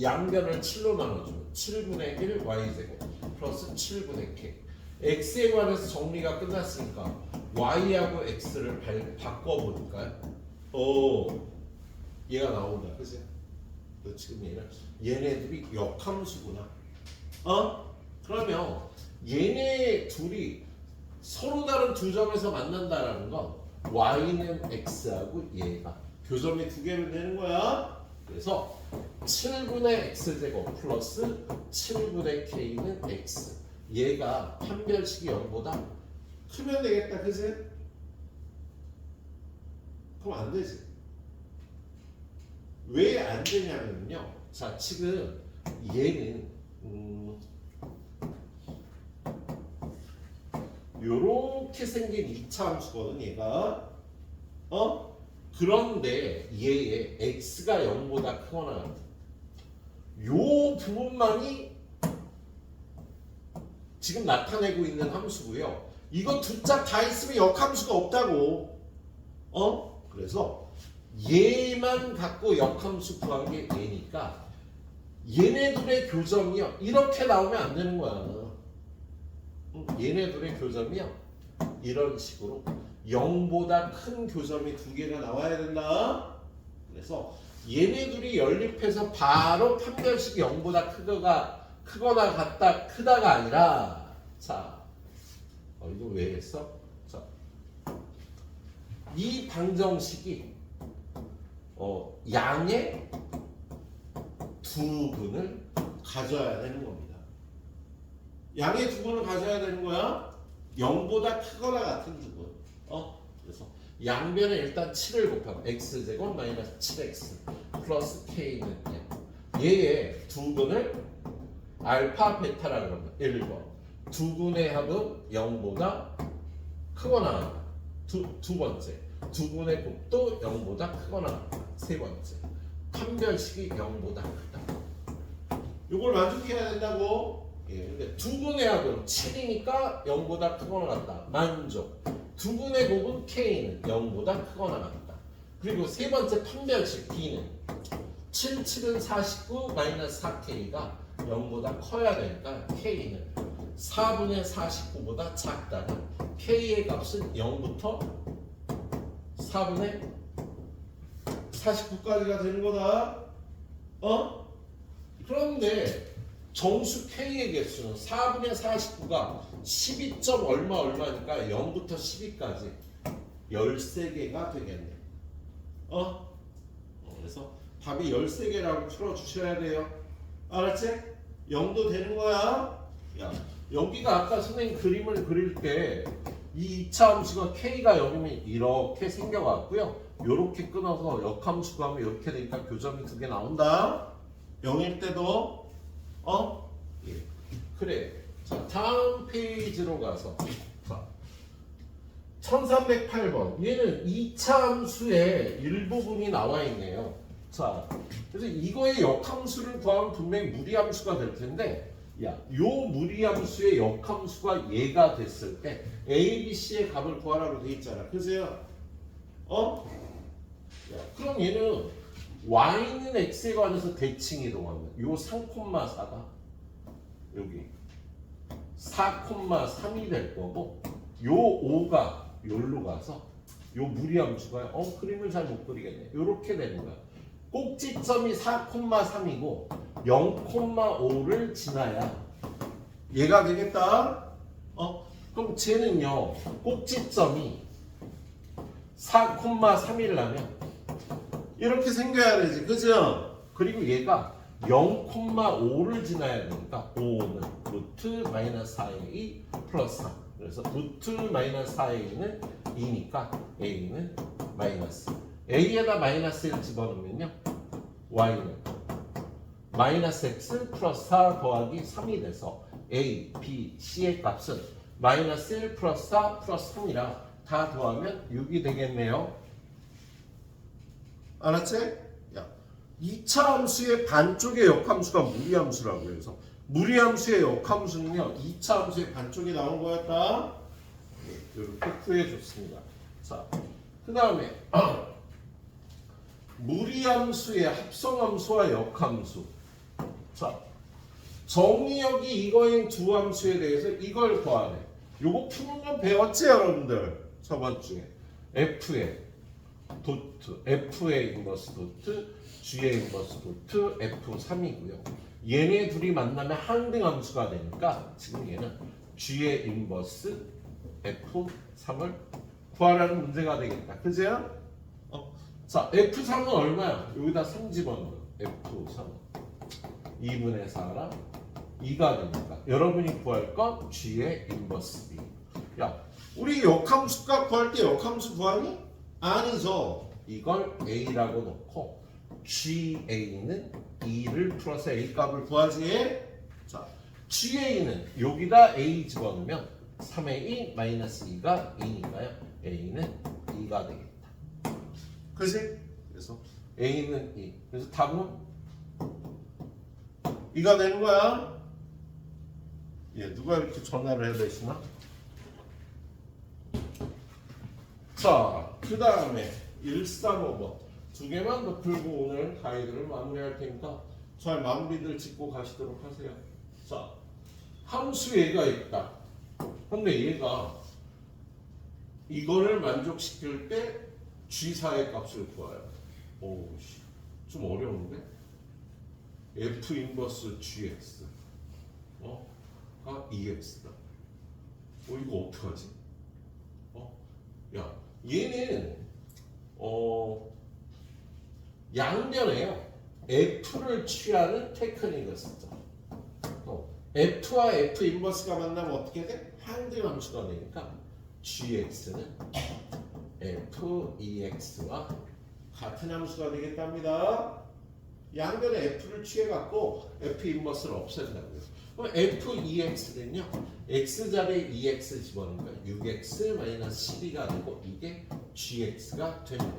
양변을 7로 나눠주면 7분의 1 y 제곱 플러스 7분의 k x에 관해서 정리가 끝났으니까 y하고 x를 바꿔보니까요. 얘가 나온다, 그치? 지금 얘네들이 역함수구나. 그러면 얘네 둘이 서로 다른 두 점에서 만난다라는 건 y는 x하고 얘가 교점이 두 개면 되는 거야. 그래서 7분의 x제곱 플러스 7분의 k는 x 얘가 판별식이 0보다 크면 되겠다, 그치? 그럼 안 되지. 왜 안 되냐면요. 자, 지금 얘는 요렇게 생긴 2차 함수거든, 얘가. 그런데 얘의 x가 0보다 크거나 같아. 요 부분만이 지금 나타내고 있는 함수고요. 이거 두 짝 다 있으면 역함수가 없다고. 그래서 얘만 갖고 역함수 구한 게 얘니까 얘네들의 교점이요 이렇게 나오면 안 되는 거야. 얘네들의 교점이요 이런 식으로 0보다 큰 교점이 두 개가 나와야 된다. 그래서 얘네들이 연립해서 바로 판별식이 0보다 크거나 같다 크다가 아니라 자 이거 왜 했어? 자, 이 방정식이 양의 두 근을 가져야 되는 겁니다. 양의 두 근을 가져야 되는 거야. 0보다 크거나 같은 두 근. 그래서 양변에 일단 7을 곱하면 x제곱 마이너스 7x 플러스 k는 얘의 두 근을 알파 베타라 그러면 1번 두 근의 합은 0보다 크거나 같다. 두 번째 두 근의 곱도 0보다 크거나 같다. 세 번째 판별식이 0보다 크다. 이걸 만족해야 된다고. 근데 두 근의 합은 7이니까 0보다 크거나 같다. 만족. 두 근의 곱은 k는 0보다 크거나 같다. 그리고 세 번째 판별식 b는 7, 7은 49 마이너스 4k가 0보다 커야 되니까 k는 4분의 49보다 작다는 k의 값은 0부터 4분의 49까지가 되는 거다. 그런데 정수 k의 개수는 4분의 49가 12점 얼마니까 0부터 12까지 13개가 되겠네. 그래서 답이 13개라고 풀어주셔야 돼요. 알았지? 0도 되는 거야. 야, 여기가 아까 선생님 그림을 그릴 때 이 2차 함수가 k가 0이면 이렇게 생겨갖고요. 요렇게 끊어서 역함수 구하면 이렇게 되니까 교점이 2개 나온다. 0일 때도 예. 그래. 자, 다음 페이지로 가서 자, 1308번 얘는 2차 함수의 일부분이 나와 있네요. 자, 그래서 이거의 역함수를 구하면 분명히 무리함수가 될 텐데 야, 요 무리함수의 역함수가 얘가 됐을 때 A, B, C의 값을 구하라고 돼 있잖아. 그죠? 그럼 얘는 Y는 X에 관해서 대칭 이동하면 요 3,4가 여기 4,3이 될 거고 요 5가 요로 가서 요 무리함수가 그림을 잘 못 그리겠네. 요렇게 되는 거야. 꼭지점이 4,3이고 0,5를 지나야 얘가 되겠다. 그럼 쟤는요 꼭지점이 4,3이라면 이렇게 생겨야 되지, 그죠? 그리고 얘가 0,5를 지나야 되니까 5는 루트 마이너스 4a 플러스 3. 그래서 루트 마이너스 4a는 2니까 a는 마이너스. a에다 마이너스 1 집어넣으면요 y는 마이너스 x 플러스 4 더하기 3이 돼서 a, b, c의 값은 마이너스 1 플러스 4 플러스 3이라 다 더하면 6이 되겠네요. 알았지? 야, 2차 함수의 반쪽의 역함수가 무리함수라고 해서 무리함수의 역함수는요 2차 함수의 반쪽이 나온 거였다. 이렇게 구해줬습니다. 자, 그 다음에 무리함수의 합성함수와 역함수. 자, 정의역이 이거인 두 함수에 대해서 이걸 구하래. 요거 푸는 건 배웠지 여러분들? 저번 주에 F의 도트, F의 인버스 도트, G의 인버스 도트, F3이고요. 얘네 둘이 만나면 항등함수가 되니까 지금 얘는 G의 인버스 F3을 구하라는 문제가 되겠다. 그죠? 자, F3은 얼마야? 여기다 3 집어넣어요. F3은 2분의 4랑 2가 되니까 여러분이 구할 건 G의 인버스 B. 야, 우리 역함수값 구할 때 역함수 구하니? 아니죠. 이걸 A라고 놓고 GA는 2를 플러스 A 값을 구하지. 자, GA는 여기다 A 집어넣으면 3A 마이너스 2가 2니까요. A는 2가 되겠다. 그치? 그래서 A는 2. 그래서 답은 2가 되는 거야. 예, 누가 이렇게 전화를 해야 되시나? 자, 그 다음에 135번 두 개만 더 풀고 오늘 가이드를 마무리할 테니까 잘 마무리들 짓고 가시도록 하세요. 자, 함수 얘가 있다. 근데 얘가 이거를 만족시킬 때 G4의 값을 구해요. 오, 좀 어려운데? F 인버스 GX 가 EX다. 이거 어떡하지? 야, 얘는 양변에요. F를 취하는 테크닉을 쓰죠. F와 F 인버스가 만나면 어떻게 돼? 한글 함수가 되니까 gx는 f(EX와 같은 함수가 되겠답니다. 양변에 F를 취해갖고 F 인버스를 없앤다고요. 그럼 f(EX는요) x자리에 2x 집어넣으니까 6x-12가 되고 이게 gx가 됩니다.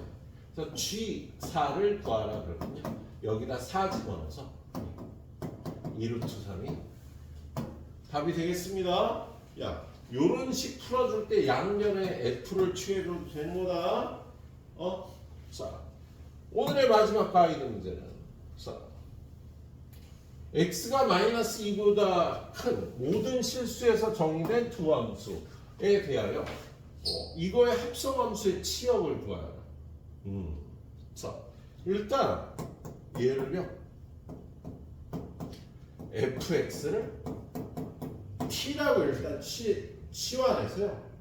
그래서 g4를 구하라 그러면요, 여기다 4 집어넣어서 2루트 3이 답이 되겠습니다. 야, 요런 식 풀어줄 때 양변에 F를 취해줘도 되는 거다. 자, 오늘의 마지막 가이드 문제는, 자, x가 마이너스 2보다 큰 모든 실수에서 정의된 두 함수에 대하여 이거의 합성함수의 치역을 구하라. 자, 일단 얘를요, fx를 t라고 일단 치환해서요,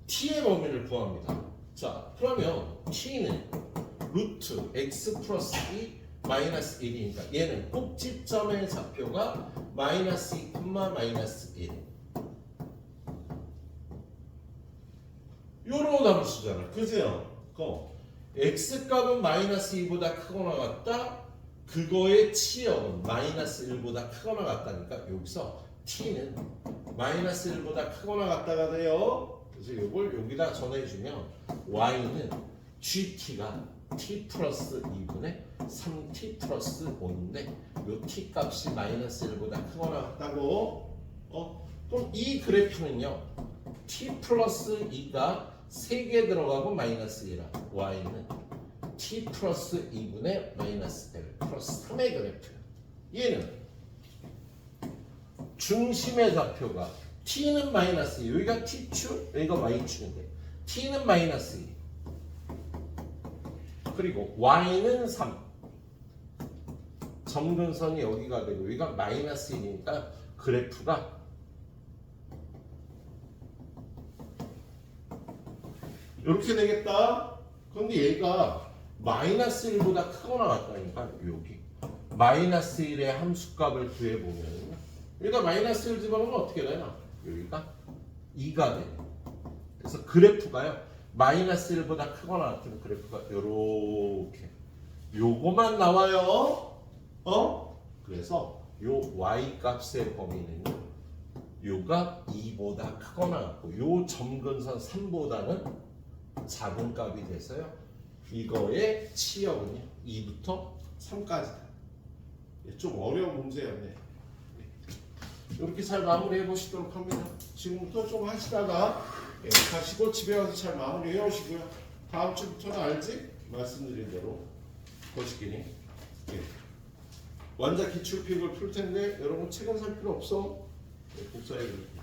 t의 범위를 구합니다. 자, 그러면 t는 루트 x 플러스 2 마이너스 1이니까 얘는 꼭지점의 좌표가 마이너스 2, 마이너스 1. 요런 함수잖아, 그죠? x 값은 마이너스 2보다 크거나 같다. 그거의 치역은 마이너스 1보다 크거나 같다니까 여기서 t는 마이너스 1보다 크거나 같다가 돼요. 그래서 이걸 여기다 전해주면 y는 gt가 t 플러스 2분의 3t 플러스 5인데 요 t 값이 마이너스 1보다 크거나 같다고. 그럼 이 그래프는요, t 플러스 2가 3개 들어가고 마이너스 1이라 y는 t 플러스 2분의 마이너스 1 플러스 3의 그래프야. 얘는 중심의 좌표가 t는 마이너스 2, 여기가 t축, 여기가 y축인데 t는 마이너스 2 그리고 y는 3, 점근선이 여기가 되고 여기가 마이너스 1이니까 그래프가 이렇게 되겠다. 그런데 얘가 마이너스 1보다 크거나 같다니까 여기 마이너스 1의 함수값을 구해보면 여기다 마이너스 1 집어넣으면 어떻게 되나? 여기가 2가 돼. 그래서 그래프가요, 마이너스 1보다 크거나 같은 그래프가 요렇게 요거만 나와요. 그래서 요 y 값의 범위는 요가 2보다 크거나 같고 요 점근선 3보다는 작은 값이 돼서요, 이거의 치역은요 2부터 3까지다. 좀 어려운 문제였네. 이렇게 잘 마무리해 보시도록 합니다. 지금부터 좀 하시다가 가시고 집에 가서 잘 마무리해 오시고요. 다음 주부터는 알지? 말씀드린 대로 거시기니 완자 기출픽을 풀 텐데 여러분 책은 살 필요 없어. 복사해 드릴게요.